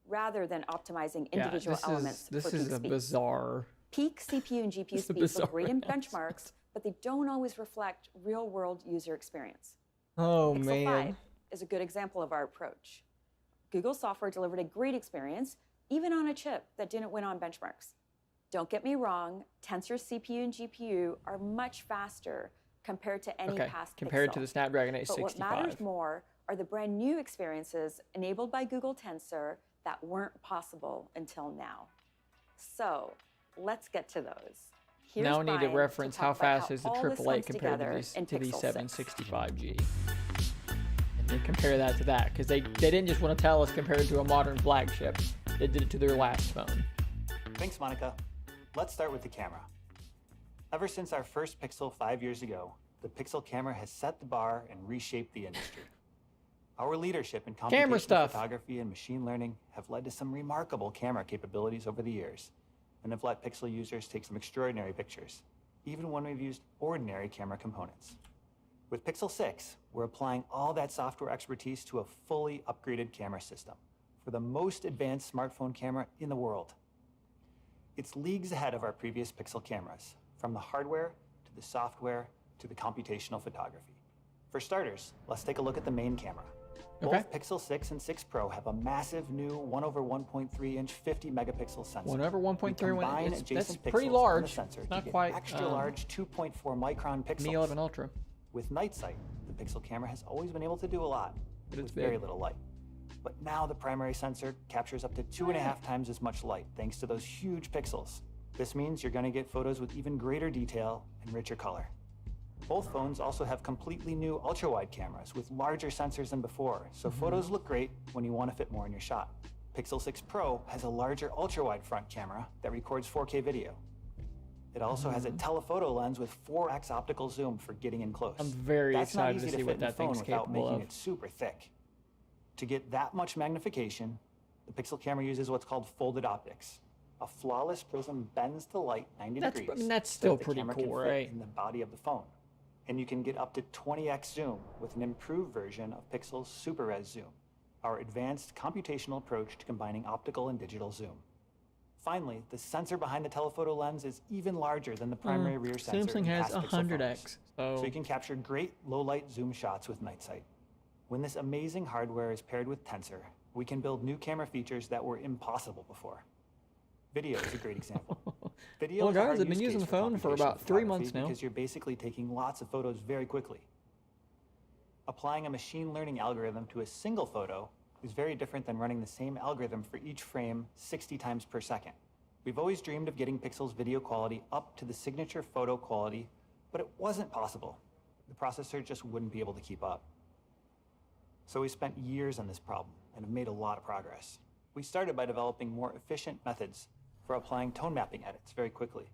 rather than optimizing individual elements for peak This is a speed. bizarre. Peak CPU and GPU speeds look great in benchmarks, but they don't always reflect real-world user experience. Oh Pixel man. 5 is a good example of our approach. Google software delivered a great experience, even on a chip that didn't win on benchmarks. Don't get me wrong, Tensor CPU and GPU are much faster compared to any Okay, past compared Pixel. to the Snapdragon But what 865. matters more are the brand new experiences enabled by Google Tensor that weren't possible until now. So let's get to those. Here's Now I need to Brian reference talk how about fast is the all this AAA comes compared to together these in to the Pixel 6. 765G. And then compare that to that, because they didn't just want to tell us compared to a modern flagship. They did it to their last phone. Thanks, Monica. Let's start with the camera. Ever since our first Pixel 5 years ago, the Pixel camera has set the bar and reshaped the industry. Our leadership in Camera computational stuff. photography and machine learning have led to some remarkable camera capabilities over the years, and have let Pixel users take some extraordinary pictures, even when we've used ordinary camera components. With Pixel 6, we're applying all that software expertise to a fully upgraded camera system for the most advanced smartphone camera in the world. It's leagues ahead of our previous Pixel cameras, from the hardware to the software to the computational photography. For starters, let's take a look at the main camera. Okay. Both Pixel 6 and 6 Pro have a massive new 1/1.3-inch 50-megapixel sensor. 1/1.3 We combine that's adjacent pretty pixels on large. the sensor It's to not get quite extra large 2.4 micron pixels. Mi 11 Ultra. With night sight, the Pixel camera has always been able to do a lot, But it's with very big. little light. But now the primary sensor captures up to 2.5 times as much light thanks to those huge pixels. This means you're going to get photos with even greater detail and richer color. Both phones also have completely new ultra-wide cameras with larger sensors than before, so photos look great when you want to fit more in your shot. Pixel 6 Pro has a larger ultra-wide front camera that records 4K video. It also has a telephoto lens with 4x optical zoom for getting in close. I'm very That's not excited to easy see fit what in the that phone thing's without capable making of. it super thick. To get that much magnification, the Pixel camera uses what's called folded optics. A flawless prism bends the light 90 degrees. I mean, that's so still that the pretty camera can cool, fit right? in the body of the phone. And you can get up to 20x zoom with an improved version of Pixel's Super Res Zoom, our advanced computational approach to combining optical and digital zoom. Finally, the sensor behind the telephoto lens is even larger than the primary rear sensor Samsung in has past Pixel 100x, phones. so So you can capture great low-light zoom shots with night sight. When this amazing hardware is paired with Tensor, we can build new camera features that were impossible before. Video is a great example. Video Well, is a guys, hard I've been use using case the phone for computational about 3 photography months now. because you're basically taking lots of photos very quickly. Applying a machine learning algorithm to a single photo is very different than running the same algorithm for each frame 60 times per second. We've always dreamed of getting Pixel's video quality up to the signature photo quality, but it wasn't possible. The processor just wouldn't be able to keep up. So we spent years on this problem and have made a lot of progress. We started by developing more efficient methods for applying tone mapping edits very quickly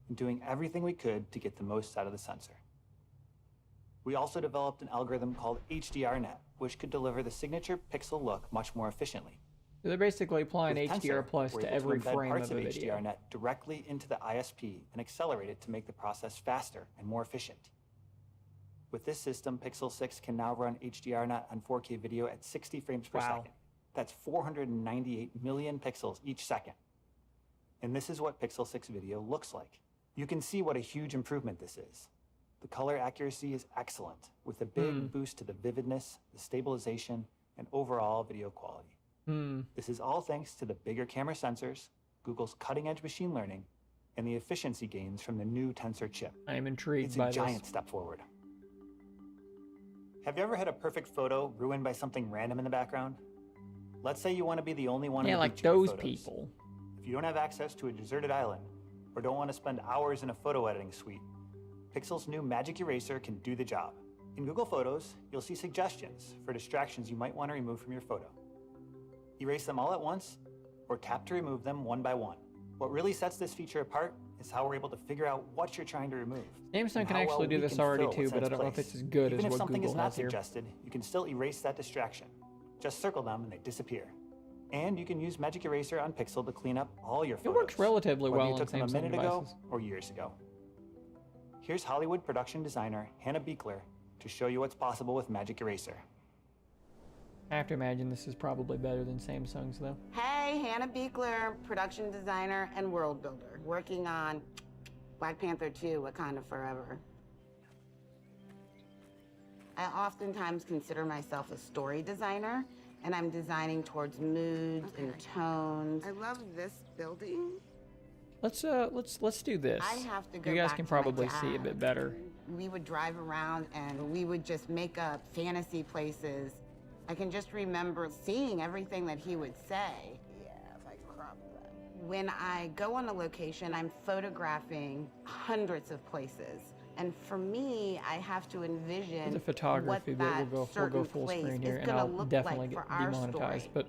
and doing everything we could to get the most out of the sensor. We also developed an algorithm called HDRNet, which could deliver the signature pixel look much more efficiently. they're basically applying With HDR Tensor, plus we're to able every embed frame parts of a of video. HDRNet directly into the ISP and accelerate it to make the process faster and more efficient. With this system, Pixel 6 can now run HDRNet on 4K video at 60 frames per Wow. second. That's 498 million pixels each second. And this is what Pixel 6 video looks like. You can see what a huge improvement this is. The color accuracy is excellent, with a big boost to the vividness, the stabilization, and overall video quality. This is all thanks to the bigger camera sensors, Google's cutting-edge machine learning, and the efficiency gains from the new Tensor chip. I am intrigued It's by a giant this. step forward. Have you ever had a perfect photo ruined by something random in the background? Let's say you want to be the only one Yeah, in the like beach in your those photos. people. If you don't have access to a deserted island, or don't want to spend hours in a photo editing suite, Pixel's new Magic Eraser can do the job. In Google Photos, you'll see suggestions for distractions you might want to remove from your photo. Erase them all at once, or tap to remove them one by one. What really sets this feature apart is how we're able to figure out what you're trying to remove. Samsung and can how actually well do we this can already fill too, what's but in I don't know if place. it's as good Even as if what something Google is not has here. suggested, you can still erase that distraction. Just circle them and they disappear. And you can use Magic Eraser on Pixel to clean up all your It photos. works relatively whether well you on took them a Samsung minute devices. ago or years ago. Here's Hollywood production designer Hannah Beekler to show you what's possible with Magic Eraser. I have to imagine this is probably better than Samsung's though. Hey, Hannah Beekler, production designer and world builder, working on Black Panther 2, Wakanda Forever. I oftentimes consider myself a story designer, and I'm designing towards moods and tones. I love this building. Let's do this. I have to go You guys back can to my probably see a dad. bit better. We would drive around and we would just make up fantasy places. I can just remember seeing everything that he would say. Yeah, if I crop that. When I go on a location, I'm photographing hundreds of places. And for me, I have to envision The photography what bit that will go certain full place screen here, is and gonna I'll look definitely like get for our demonetized. story.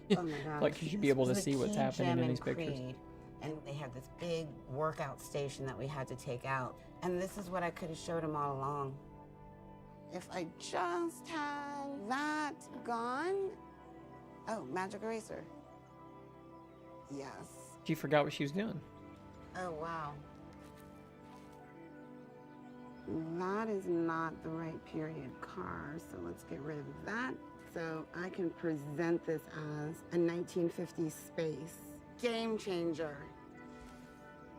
But Oh my gosh. like you should be able to This was see a what's key happening in gem these pictures. Creed, and they had this big workout station that we had to take out. And this is what I could have showed them all along. If I just had that gone. Oh, Magic Eraser. Yes. She forgot what she was doing. Oh, wow. That is not the right period car, so let's get rid of that. So I can present this as a 1950s space. Game changer.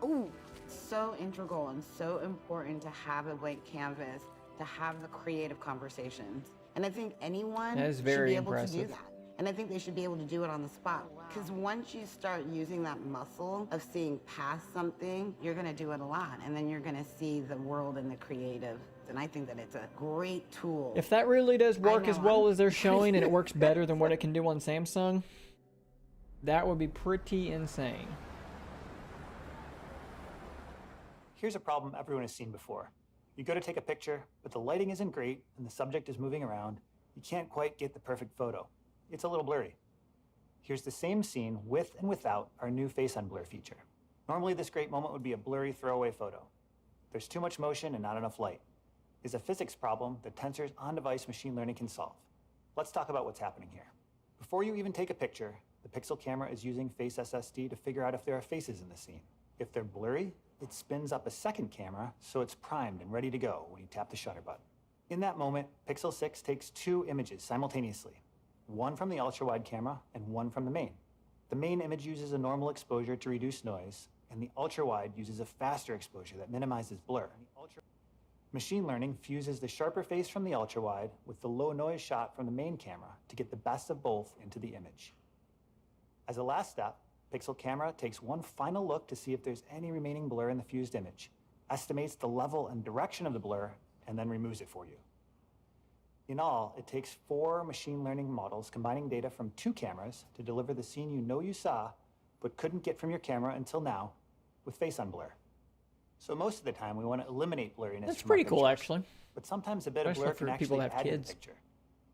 Ooh, so integral and so important to have a blank canvas, to have the creative conversations. And I think anyone That is should very be able to do impressive. that. And I think they should be able to do it on the spot. Because once you start using that muscle of seeing past something, you're gonna do it a lot. And then you're gonna see the world and the creative. And I think that it's a great tool. If that really does work as know, well I'm- as they're showing, and it works better than what it can do on Samsung, that would be pretty insane. Here's a problem everyone has seen before. You go to take a picture, but the lighting isn't great and the subject is moving around. You can't quite get the perfect photo. It's a little blurry. Here's the same scene with and without our new Face Unblur feature. Normally this great moment would be a blurry throwaway photo. There's too much motion and not enough light. It's a physics problem that Tensor's on-device machine learning can solve. Let's talk about what's happening here. Before you even take a picture, the Pixel camera is using Face SSD to figure out if there are faces in the scene. If they're blurry, it spins up a second camera so it's primed and ready to go when you tap the shutter button. In that moment, Pixel 6 takes two images simultaneously, one from the ultra-wide camera and one from the main. The main image uses a normal exposure to reduce noise, and the ultra-wide uses a faster exposure that minimizes blur. Machine learning fuses the sharper face from the ultra-wide with the low noise shot from the main camera to get the best of both into the image. As a last step, Pixel camera takes one final look to see if there's any remaining blur in the fused image, estimates the level and direction of the blur, and then removes it for you. In all, it takes 4 machine learning models combining data from 2 cameras to deliver the scene you know you saw, but couldn't get from your camera until now with Face Unblur. So most of the time, we want to eliminate blurriness. That's from our pretty cool, pictures. actually. But sometimes a bit of Especially blur for can people actually that have add to the kids. picture,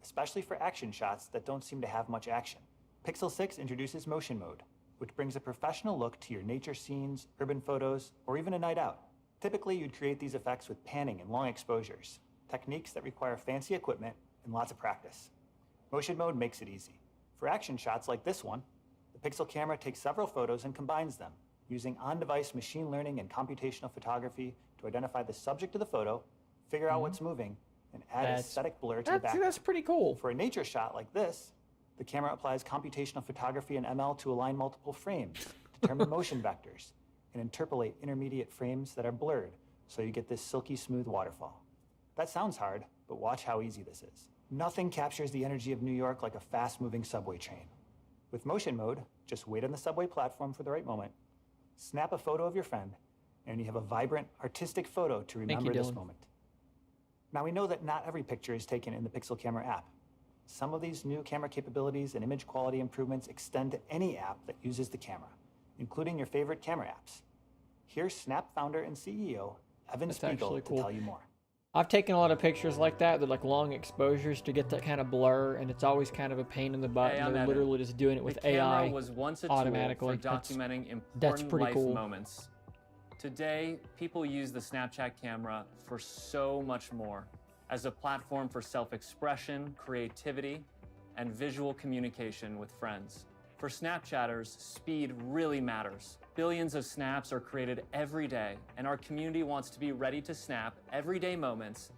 especially for action shots that don't seem to have much action. Pixel 6 introduces motion mode, which brings a professional look to your nature scenes, urban photos, or even a night out. Typically, you'd create these effects with panning and long exposures, techniques that require fancy equipment and lots of practice. Motion mode makes it easy. For action shots like this one, the Pixel camera takes several photos and combines them, using on-device machine learning and computational photography to identify the subject of the photo, figure out what's moving, and add aesthetic blur to the background. That's pretty cool. For a nature shot like this, the camera applies computational photography and ML to align multiple frames, determine motion vectors, and interpolate intermediate frames that are blurred so you get this silky smooth waterfall. That sounds hard, but watch how easy this is. Nothing captures the energy of New York like a fast-moving subway train. With motion mode, just wait on the subway platform for the right moment, snap a photo of your friend, and you have a vibrant, artistic photo to remember this Dylan. moment. Now we know that not every picture is taken in the Pixel Camera app. Some of these new camera capabilities and image quality improvements extend to any app that uses the camera, including your favorite camera apps. Here's Snap founder and CEO, Evan That's Spiegel, actually to cool. tell you more. I've taken a lot of pictures like that. They're like long exposures to get that kind of blur, and it's always kind of a pain in the butt. Hey, and I'm they're Evan. literally just doing it with the camera AI was once a tool automatically. for documenting That's important pretty life cool. moments. Today, people use the Snapchat camera for so much more, as a platform for self-expression, creativity, and visual communication with friends. For Snapchatters, speed really matters. Billions of snaps are created every day, and our community wants to be ready to snap everyday moments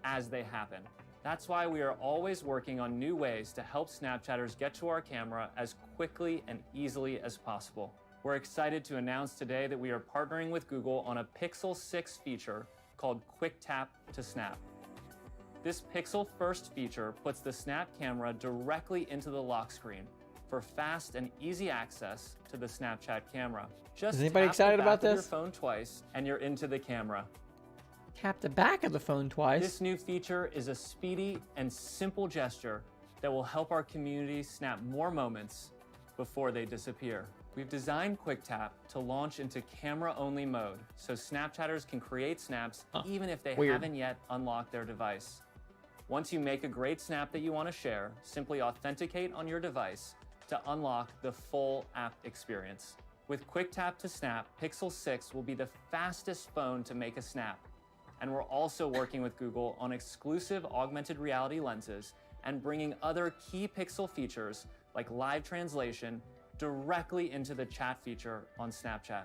as they happen. That's why we are always working on new ways to help Snapchatters get to our camera as quickly and easily as possible. We're excited to announce today that we are partnering with Google on a Pixel 6 feature called Quick Tap to Snap. This Pixel First feature puts the Snap camera directly into the lock screen for fast and easy access to the Snapchat camera. Just Is anybody tap excited the about back of your this? phone twice and you're into the camera. Tap the back of the phone twice. This new feature is a speedy and simple gesture that will help our community snap more moments before they disappear. We've designed QuickTap to launch into camera-only mode, so Snapchatters can create snaps even if they weird. haven't yet unlocked their device. Once you make a great snap that you want to share, simply authenticate on your device to unlock the full app experience. With QuickTap to Snap, Pixel 6 will be the fastest phone to make a snap. And we're also working with Google on exclusive augmented reality lenses and bringing other key Pixel features like live translation directly into the chat feature on Snapchat.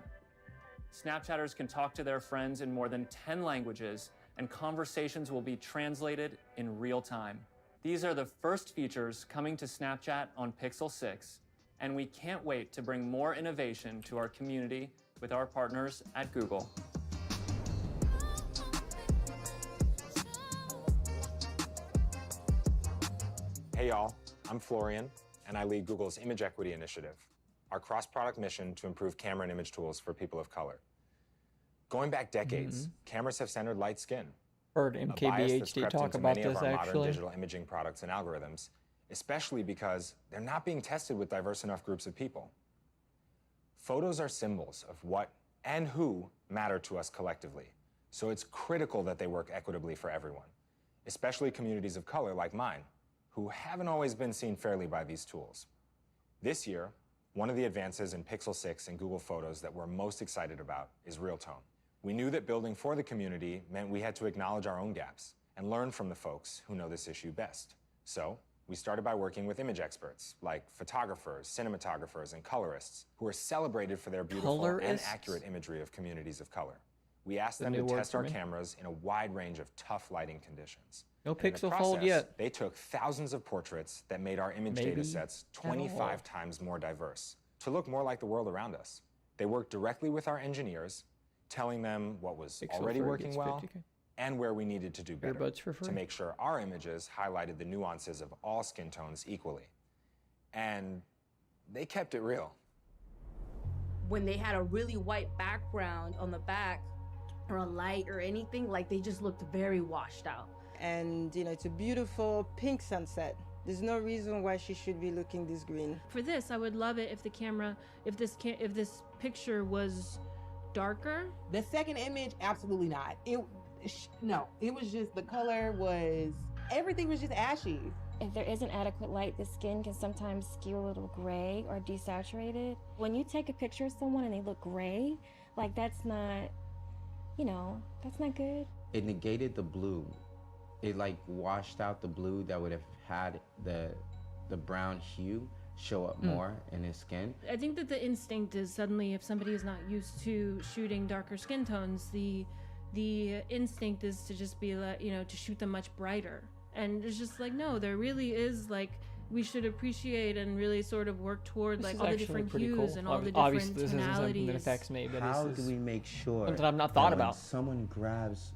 Snapchatters can talk to their friends in more than 10 languages, and conversations will be translated in real time. These are the first features coming to Snapchat on Pixel 6, and we can't wait to bring more innovation to our community with our partners at Google. Hey y'all, I'm Florian, and I lead Google's Image Equity Initiative, our cross-product mission to improve camera and image tools for people of color. Going back decades, cameras have centered light skin, Heard a bias that's MKBHD crept talk into about many of this our modern actually. digital imaging products and algorithms, especially because they're not being tested with diverse enough groups of people. Photos are symbols of what and who matter to us collectively, so it's critical that they work equitably for everyone, especially communities of color like mine, who haven't always been seen fairly by these tools. This year, one of the advances in Pixel 6 and Google Photos that we're most excited about is Real Tone. We knew that building for the community meant we had to acknowledge our own gaps and learn from the folks who know this issue best. So, we started by working with image experts like photographers, cinematographers, and colorists who are celebrated for their beautiful and Colorists? accurate imagery of communities of color. We asked The them new to word test for our me. cameras in a wide range of tough lighting conditions. No And in the Pixel Fold process, yet. They took thousands of portraits that made our image Maybe data sets at all. 25 times more diverse to look more like the world around us. They worked directly with our engineers, telling them what was Pixel already 3 working gets well 50K. and where we needed to do better Earbuds for free. to make sure our images highlighted the nuances of all skin tones equally. And they kept it real. When they had a really white background on the back or a light or anything, like they just looked very washed out. And you know, it's a beautiful pink sunset. There's no reason why she should be looking this green. For this, I would love it if the camera, if this picture was darker. The second image, absolutely not. No, it was just the color was, everything was just ashy. If there isn't adequate light, the skin can sometimes skew a little gray or desaturated. When you take a picture of someone and they look gray, like that's not, that's not good. It negated the blue. It like washed out the blue that would have had the brown hue show up more in his skin. I think that the instinct is suddenly if somebody is not used to shooting darker skin tones, the instinct is to just be like, to shoot them much brighter. And it's just like, no, there really is like, we should appreciate and really sort of work toward like all the different hues and all the Obviously, different this isn't something tonalities. that affects me, but How this do is we make sure something I've not thought that when about. someone grabs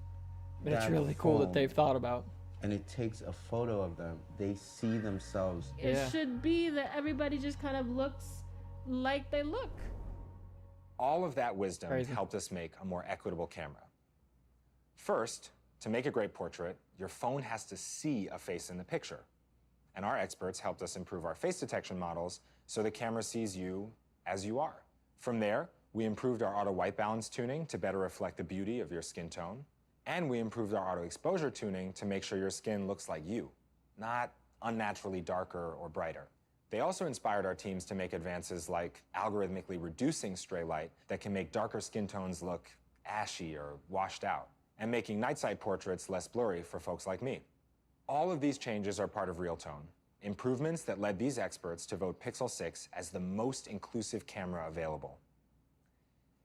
But it's that really cool that phone they've thought about. and it takes a photo of them, they see themselves. It should be that everybody just kind of looks like they look. All of that wisdom Crazy. helped us make a more equitable camera. First, to make a great portrait, your phone has to see a face in the picture. And our experts helped us improve our face detection models so the camera sees you as you are. From there, we improved our auto white balance tuning to better reflect the beauty of your skin tone. And we improved our auto exposure tuning to make sure your skin looks like you, not unnaturally darker or brighter. They also inspired our teams to make advances like algorithmically reducing stray light that can make darker skin tones look ashy or washed out, and making night sight portraits less blurry for folks like me. All of these changes are part of Realtone, improvements that led these experts to vote Pixel 6 as the most inclusive camera available.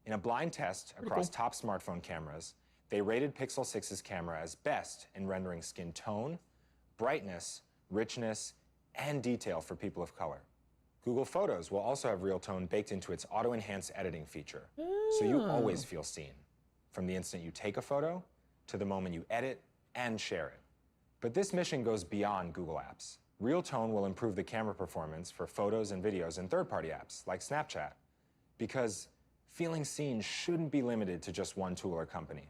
In a blind test across top smartphone cameras, they rated Pixel 6's camera as best in rendering skin tone, brightness, richness, and detail for people of color. Google Photos will also have Realtone baked into its auto-enhance editing feature, so you always feel seen, from the instant you take a photo to the moment you edit and share it. But this mission goes beyond Google Apps. Realtone will improve the camera performance for photos and videos in third-party apps like Snapchat, because feeling seen shouldn't be limited to just one tool or company.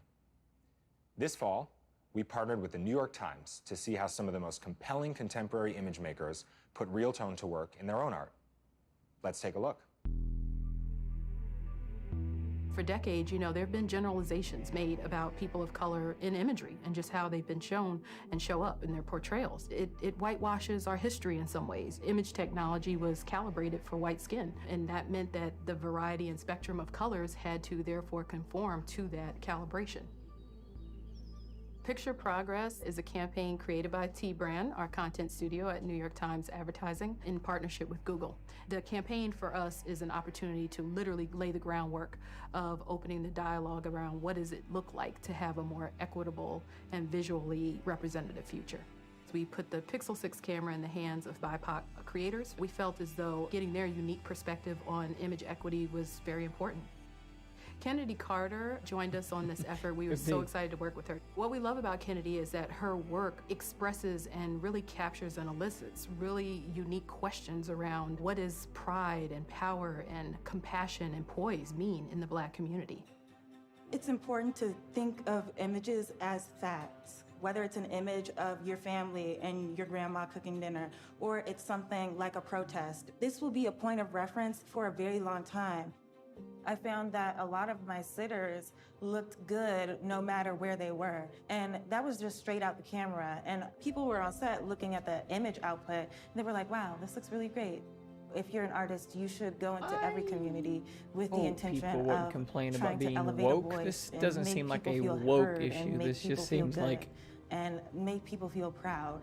This fall, we partnered with the New York Times to see how some of the most compelling contemporary image makers put Realtone to work in their own art. Let's take a look. For decades, there have been generalizations made about people of color in imagery and just how they've been shown and show up in their portrayals. It whitewashes our history in some ways. Image technology was calibrated for white skin, and that meant that the variety and spectrum of colors had to therefore conform to that calibration. Picture Progress is a campaign created by T-Brand, our content studio at New York Times Advertising, in partnership with Google. The campaign for us is an opportunity to literally lay the groundwork of opening the dialogue around what does it look like to have a more equitable and visually representative future. We put the Pixel 6 camera in the hands of BIPOC creators. We felt as though getting their unique perspective on image equity was very important. Kennedy Carter joined us on this effort. We were so excited to work with her. What we love about Kennedy is that her work expresses and really captures and elicits really unique questions around what does pride and power and compassion and poise mean in the Black community. It's important to think of images as facts, whether it's an image of your family and your grandma cooking dinner, or it's something like a protest. This will be a point of reference for a very long time. I found that a lot of my sitters looked good no matter where they were. And that was just straight out the camera. And people were on set looking at the image output, and they were like, wow, this looks really great. If you're an artist, you should go into every community with the intention people wouldn't of complain trying about to being elevate woke. a voice This and doesn't make seem like people a feel woke heard and issue. make This people just feel seems good like and make people feel proud.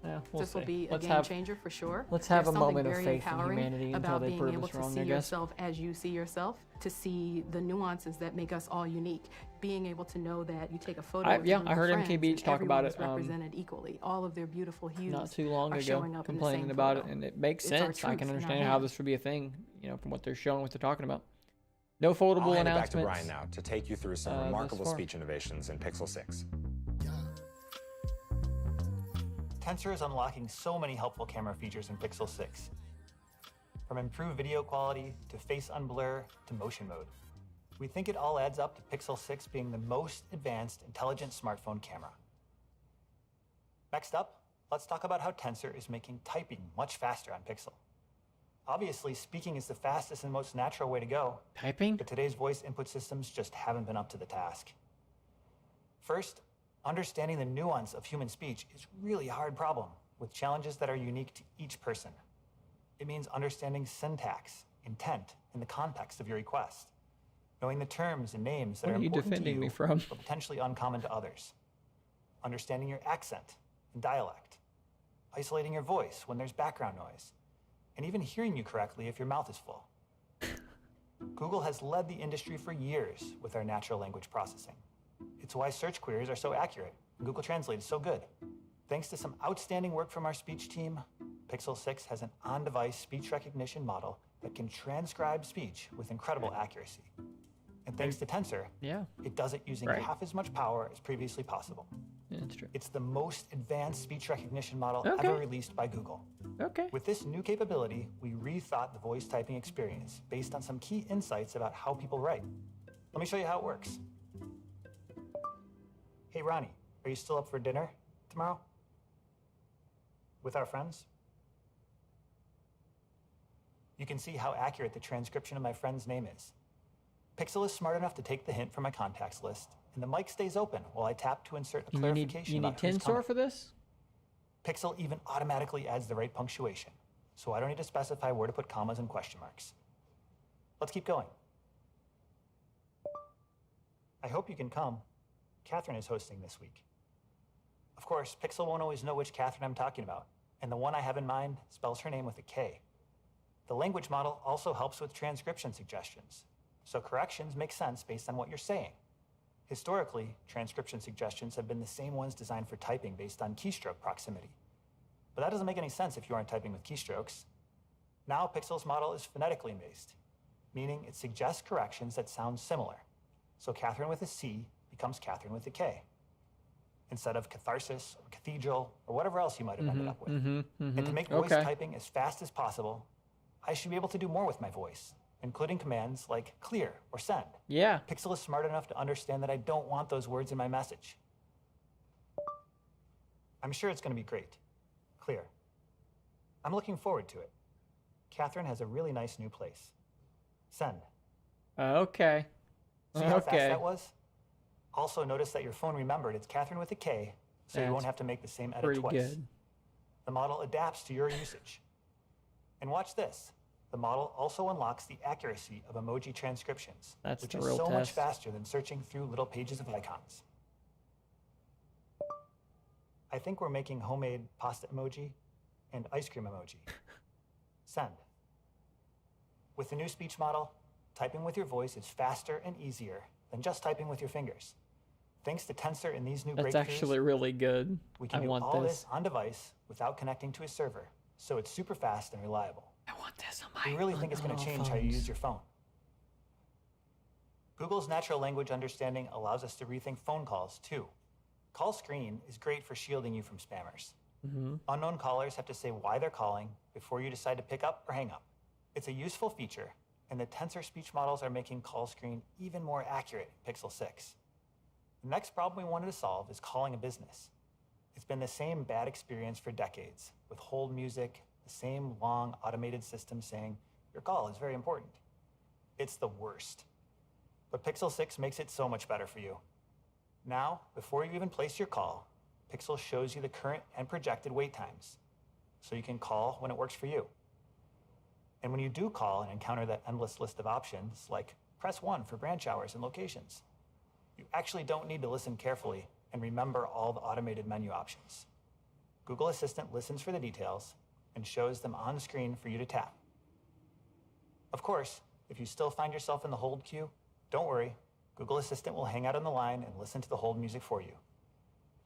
Yeah, we'll This will see. be a Let's game have- changer for sure. let's have There's a something moment of very faith in empowering humanity until about they being prove able us to wrong, see I guess. yourself as you see yourself, to see the nuances that make us all unique. Being able to know that you take a photo with a group I heard of MK friends Beach and talk about everyone it is represented equally. All of their beautiful hues not too long are ago, showing up in the complaining same about photo. it, and it makes It's our sense. I truth can in our understand how hands. this would be a thing, from what they're showing, what they're talking about. No foldable I'll hand it back announcements. to Brian now to take you through some thus remarkable far. speech innovations in Pixel 6. Tensor is unlocking so many helpful camera features in Pixel 6. From improved video quality to face unblur to motion mode. We think it all adds up to Pixel 6 being the most advanced intelligent smartphone camera. Next up, let's talk about how Tensor is making typing much faster on Pixel. Obviously, speaking is the fastest and most natural way to go. Typing? But today's voice input systems just haven't been up to the task. First, understanding the nuance of human speech is really a hard problem, with challenges that are unique to each person. It means understanding syntax, intent, and the context of your request. Knowing the terms and names that What are are you important to defending you, me from? but potentially uncommon to others. Understanding your accent and dialect. Isolating your voice when there's background noise. And even hearing you correctly if your mouth is full. Google has led the industry for years with our natural language processing. It's why search queries are so accurate and Google Translate is so good. Thanks to some outstanding work from our speech team, Pixel 6 has an on-device speech recognition model that can transcribe speech with incredible accuracy. And thanks to Tensor, it does it using half as much power as previously possible. Yeah, that's true. It's the most advanced speech recognition model Okay. ever released by Google. Okay. With this new capability, we rethought the voice typing experience based on some key insights about how people write. Let me show you how it works. Hey, Ronnie, are you still up for dinner tomorrow? With our friends? You can see how accurate the transcription of my friend's name is. Pixel is smart enough to take the hint from my contacts list, and the mic stays open while I tap to insert a You clarification need about who's Tensor coming. for this? Pixel even automatically adds the right punctuation, so I don't need to specify where to put commas and question marks. Let's keep going. I hope you can come. Catherine is hosting this week. Of course, Pixel won't always know which Catherine I'm talking about, and the one I have in mind spells her name with a K. The language model also helps with transcription suggestions, so corrections make sense based on what you're saying. Historically, transcription suggestions have been the same ones designed for typing based on keystroke proximity. But that doesn't make any sense if you aren't typing with keystrokes. Now, Pixel's model is phonetically based, meaning it suggests corrections that sound similar. So Catherine with a C becomes Catherine with a K, instead of catharsis or cathedral or whatever else you might have ended up with. And to make voice typing as fast as possible, I should be able to do more with my voice, including commands like clear or send. Yeah. Pixel is smart enough to understand that I don't want those words in my message. I'm sure it's going to be great. Clear. I'm looking forward to it. Catherine has a really nice new place. Send. Okay. See how fast that was? Also, notice that your phone remembered it's Catherine with a K, so you won't have to make the same edit twice. Good. The model adapts to your usage. And watch this. The model also unlocks the accuracy of emoji transcriptions, which is so much faster than searching through little pages of icons. I think we're making homemade pasta emoji and ice cream emoji. Send. With the new speech model, typing with your voice is faster and easier than just typing with your fingers. Thanks to Tensor and these new breakthroughs, that's actually really good. We can do all this on device without connecting to a server, so it's super fast and reliable. I want this on my We really think it's going to change how you use your phone. Google's natural language understanding allows us to rethink phone calls, too. Call screen is great for shielding you from spammers. Unknown callers have to say why they're calling before you decide to pick up or hang up. It's a useful feature, and the Tensor speech models are making call screen even more accurate in Pixel 6. The next problem we wanted to solve is calling a business. It's been the same bad experience for decades, with hold music, the same long automated system saying, your call is very important. It's the worst. But Pixel 6 makes it so much better for you. Now, before you even place your call, Pixel shows you the current and projected wait times, so you can call when it works for you. And when you do call and encounter that endless list of options, like press 1 for branch hours and locations, you actually don't need to listen carefully and remember all the automated menu options. Google Assistant listens for the details and shows them on screen for you to tap. Of course, if you still find yourself in the hold queue, don't worry. Google Assistant will hang out on the line and listen to the hold music for you.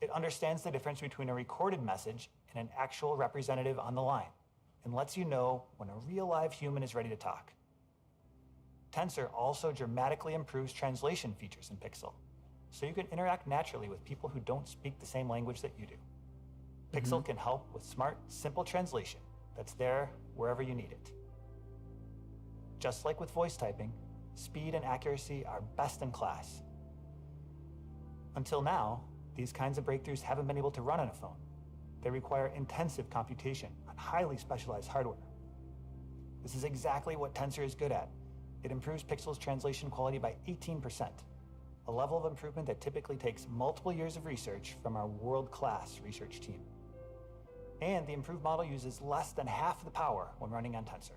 It understands the difference between a recorded message and an actual representative on the line, and lets you know when a real live human is ready to talk. Tensor also dramatically improves translation features in Pixel, so you can interact naturally with people who don't speak the same language that you do. Pixel can help with smart, simple translation that's there wherever you need it. Just like with voice typing, speed and accuracy are best in class. Until now, these kinds of breakthroughs haven't been able to run on a phone. They require intensive computation on highly specialized hardware. This is exactly what Tensor is good at. It improves Pixel's translation quality by 18%, a level of improvement that typically takes multiple years of research from our world-class research team. And the improved model uses less than half the power when running on Tensor.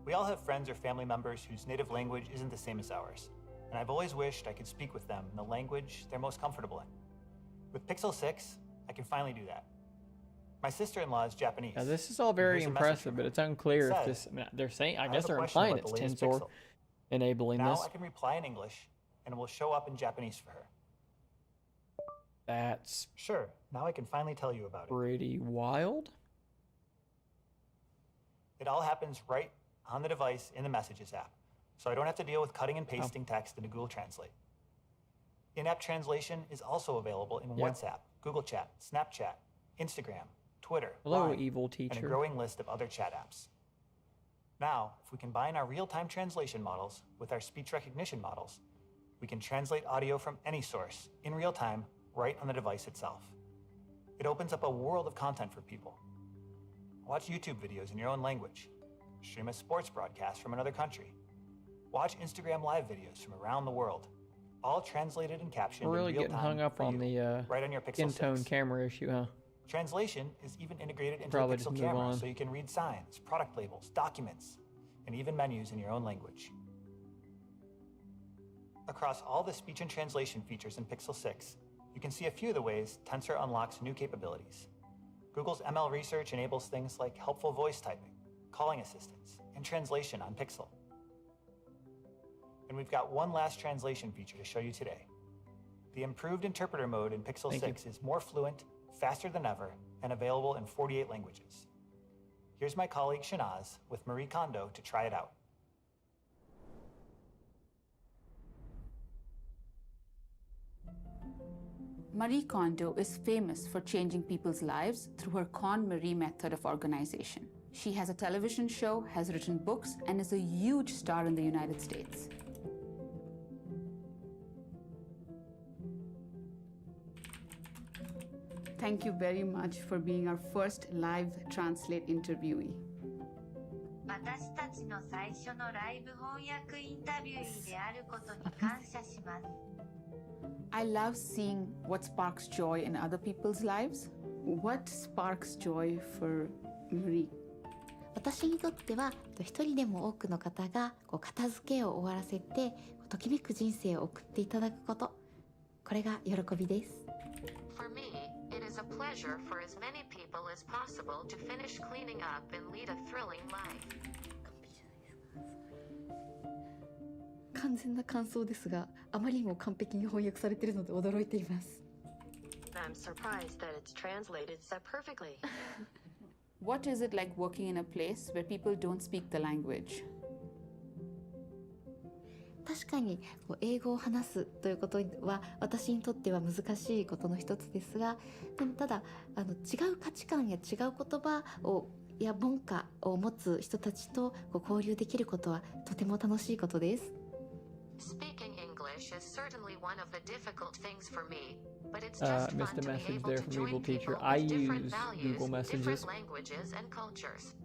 We all have friends or family members whose native language isn't the same as ours, and I've always wished I could speak with them in the language they're most comfortable in. With Pixel 6, I can finally do that. My sister-in-law is Japanese. Now, this is all very impressive, but it's unclear if this. They're saying. I guess they're implying it's Tensor enabling this. Now I can reply in English, and it will show up in Japanese for her. That's sure. Now I can finally tell you about it. Pretty wild. It all happens right on the device in the Messages app, so I don't have to deal with cutting and pasting text into Google Translate. In-app translation is also available in WhatsApp, Google Chat, Snapchat, Instagram, Twitter, Hello, Line, evil and teacher. a growing list of other chat apps. Now, if we combine our real-time translation models with our speech recognition models, we can translate audio from any source in real time right on the device itself. It opens up a world of content for people. Watch YouTube videos in your own language. Stream a sports broadcast from another country. Watch Instagram live videos from around the world, all translated and captioned We're really in real getting time hung up for on you, the right on your Pixel skin tone 6. camera issue, huh? Translation is even integrated into Probably the just Pixel move camera, on. so you can read signs, product labels, documents, and even menus in your own language. Across all the speech and translation features in Pixel 6, you can see a few of the ways Tensor unlocks new capabilities. Google's ML research enables things like helpful voice typing, calling assistance, and translation on Pixel. And we've got one last translation feature to show you today. The improved interpreter mode in Pixel 6 is more fluent, faster than ever, and available in 48 languages. Here's my colleague Shanaz with Marie Kondo to try it out. Marie Kondo is famous for changing people's lives through her KonMari method of organization. She has a television show, has written books, and is a huge star in the United States. Thank you very much for being our first live translate interviewee. 私たちの最初のライブ翻訳インタビューであることに感謝します。I love seeing what sparks joy in other people's lives. What sparks joy for Marie? 私にとっては一人でも多くの方が片付けを終わらせてときめく人生を送っていただくこと、これが喜びです。For me, it is a pleasure for as many people as possible to finish cleaning up and lead a thrilling life. 完全な感想ですが、あまりにも完璧に翻訳されているので驚いています。I'm surprised that it's translated so perfectly. What is it like working in a place where people don't speak the language? 確かに英語を話すということは私にとっては難しいことの一つですが、でもただ違う価値観や違う言葉や文化を持つ人たちと交流できることはとても楽しいことです。Speaking English is certainly one of the difficult things for me, but it's just fun to be able to join people with different values, different languages, and cultures.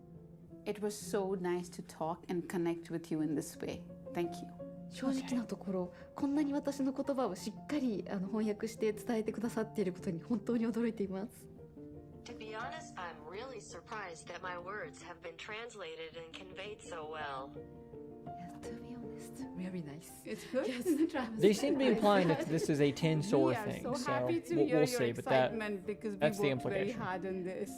It was so nice to talk and connect with you in this way. Thank you. 正直なところ、こんなに私の言葉をしっかり翻訳して伝えてくださっていることに本当に驚いています。To be honest, I'm really surprised that my words have been translated and conveyed so well. To be honest, very nice. It's good. Yes. They seem to be implying that this is a Tensor thing, so so happy to we'll hear your see, but excitement because that's we the worked very implication. hard on this.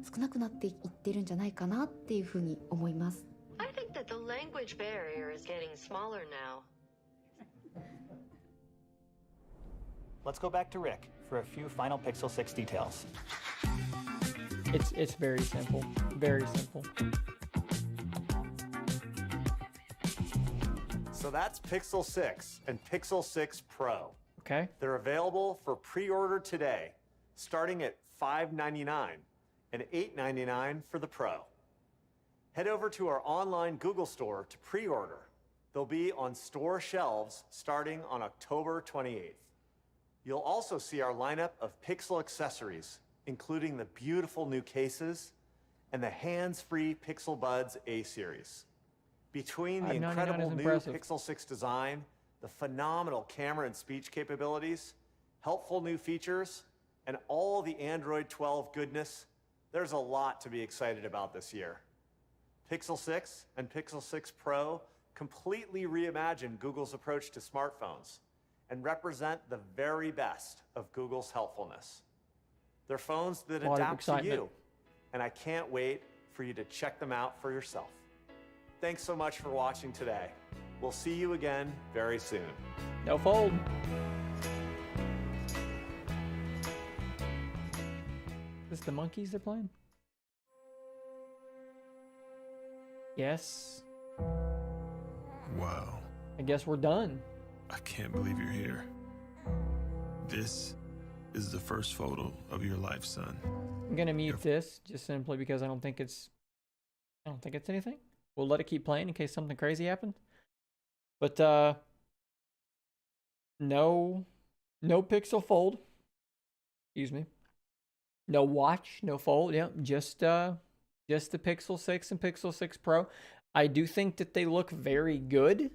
少なくなっていってるんじゃないかなっていうふうに思います。I think that the language barrier is getting smaller now. Let's go back to Rick for a few final Pixel 6 details. It's very simple, very simple. So that's Pixel 6 and Pixel 6 Pro. Okay. They're available for pre-order today, starting at $599 and $899 for the Pro. Head over to our online Google store to pre-order. They'll be on store shelves starting on October 28th. You'll also see our lineup of Pixel accessories, including the beautiful new cases and the hands-free Pixel Buds A-Series. Between the incredible new Pixel 6 design, the phenomenal camera and speech capabilities, helpful new features, and all the Android 12 goodness, there's a lot to be excited about this year. Pixel 6 and Pixel 6 Pro completely reimagine Google's approach to smartphones and represent the very best of Google's helpfulness. They're phones that adapt to you, and I can't wait for you to check them out for yourself. Thanks so much for watching today. We'll see you again very soon. No fold. Is this the monkeys they're playing? Yes. Wow. I guess we're done. I can't believe you're here. This is the first photo of your life, son. I'm gonna mute this just simply because I don't think it's anything. We'll let it keep playing in case something crazy happens. But no Pixel Fold. Excuse me. No watch, no fold. Yeah, just the Pixel 6 and Pixel 6 Pro. I do think that they look very good.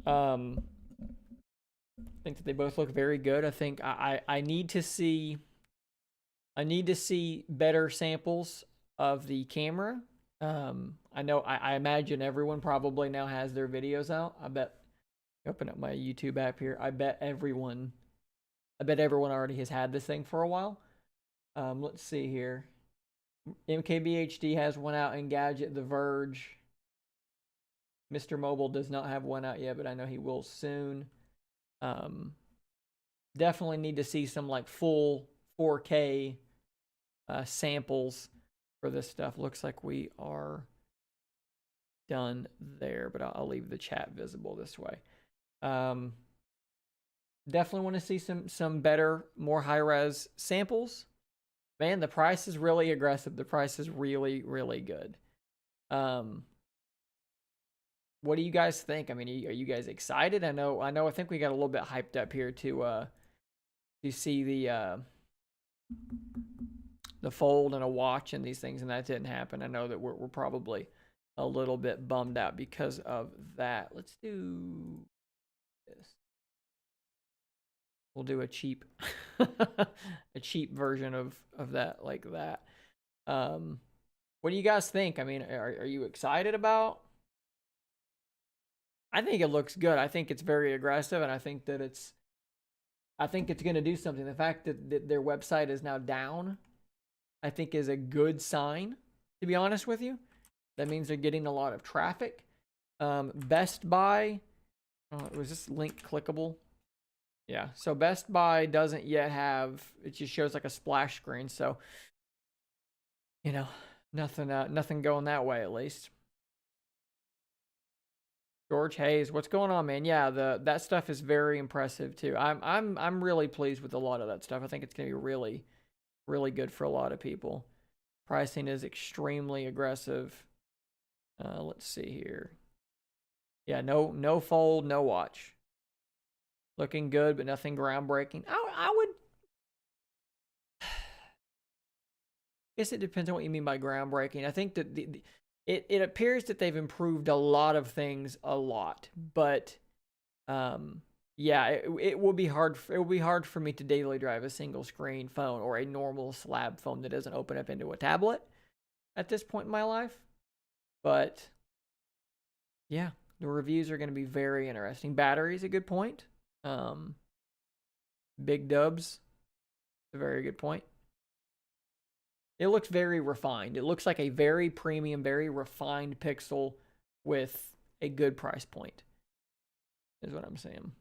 I think that they both look very good. I think I need to see better samples of the camera. I know I imagine everyone probably now has their videos out. I bet Open up my YouTube app here. I bet everyone already has had this thing for a while. Let's see here. MKBHD has one out, Engadget, The Verge. Mr. Mobile does not have one out yet, but I know he will soon. Definitely need to see some like full 4K samples for this stuff. Looks like we are done there, but I'll leave the chat visible this way. Definitely want to see some better, more high-res samples. Man, the price is really aggressive. The price is really, really good. What do you guys think? I mean, are you guys excited? I think we got a little bit hyped up here to see the fold and a watch and these things, and that didn't happen. I know that we're probably a little bit bummed out because of that. Let's do this. We'll do a cheap a cheap version of that, like that. What do you guys think? I mean, are you excited about? I think it looks good. I think it's very aggressive, and I think it's going to do something. The fact that their website is now down, I think, is a good sign, to be honest with you. That means they're getting a lot of traffic. Best Buy, was this link clickable? Yeah, so Best Buy doesn't yet have, it just shows like a splash screen, so, you know, nothing going that way, at least. George Hayes, what's going on, man? Yeah, that stuff is very impressive too. I'm really pleased with a lot of that stuff. I think it's gonna be really, really good for a lot of people. Pricing is extremely aggressive. Let's see here. Yeah, no fold, no watch. Looking good, but nothing groundbreaking. I would. I guess it depends on what you mean by groundbreaking. I think that it appears that they've improved a lot of things a lot, but yeah, it will be hard. It will be hard for me to daily drive a single screen phone or a normal slab phone that doesn't open up into a tablet at this point in my life. But yeah, the reviews are going to be very interesting. Battery is a good point. Big dubs, a very good point. It looks very refined. It looks like a very premium, very refined Pixel with a good price point, is what I'm saying.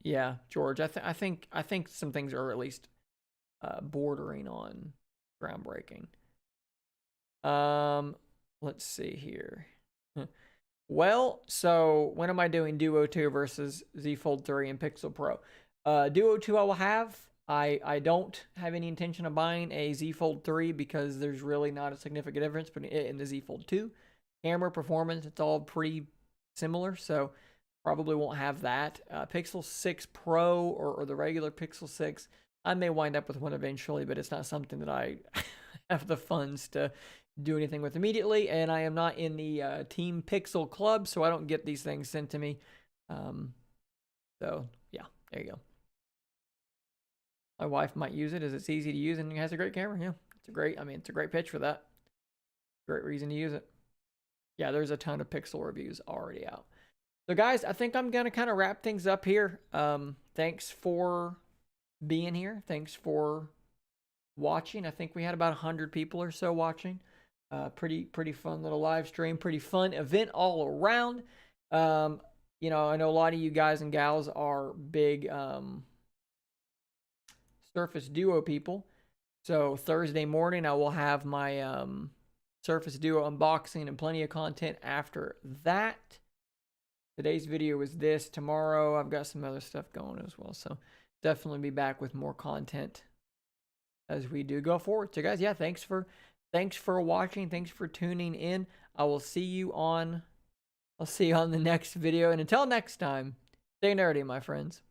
Yeah, George, I think some things are at least bordering on groundbreaking. Let's see here. Well, so when am I doing Duo 2 versus Z Fold 3 and Pixel Pro? Duo 2 I will have. I don't have any intention of buying a Z Fold 3 because there's really not a significant difference between it and the Z Fold 2. Camera, performance, it's all pretty similar, so probably won't have that. Pixel 6 Pro or the regular Pixel 6, I may wind up with one eventually, but it's not something that I have the funds to do anything with immediately, and I am not in the Team Pixel Club, so I don't get these things sent to me. So, yeah, there you go. My wife might use it as it's easy to use and it has a great camera. Yeah, it's a great pitch for that. Great reason to use it. Yeah, there's a ton of Pixel reviews already out. So guys, I think I'm going to kind of wrap things up here. Thanks for being here. Thanks for watching. I think we had about 100 people or so watching. Pretty fun little live stream. Pretty fun event all around. You know, I know a lot of you guys and gals are big Surface Duo people. So Thursday morning, I will have my Surface Duo unboxing and plenty of content after that. Today's video was this. Tomorrow, I've got some other stuff going as well. So definitely be back with more content as we do go forward. So guys, yeah, thanks for watching. Thanks for tuning in. I'll see you on the next video. And until next time, stay nerdy, my friends.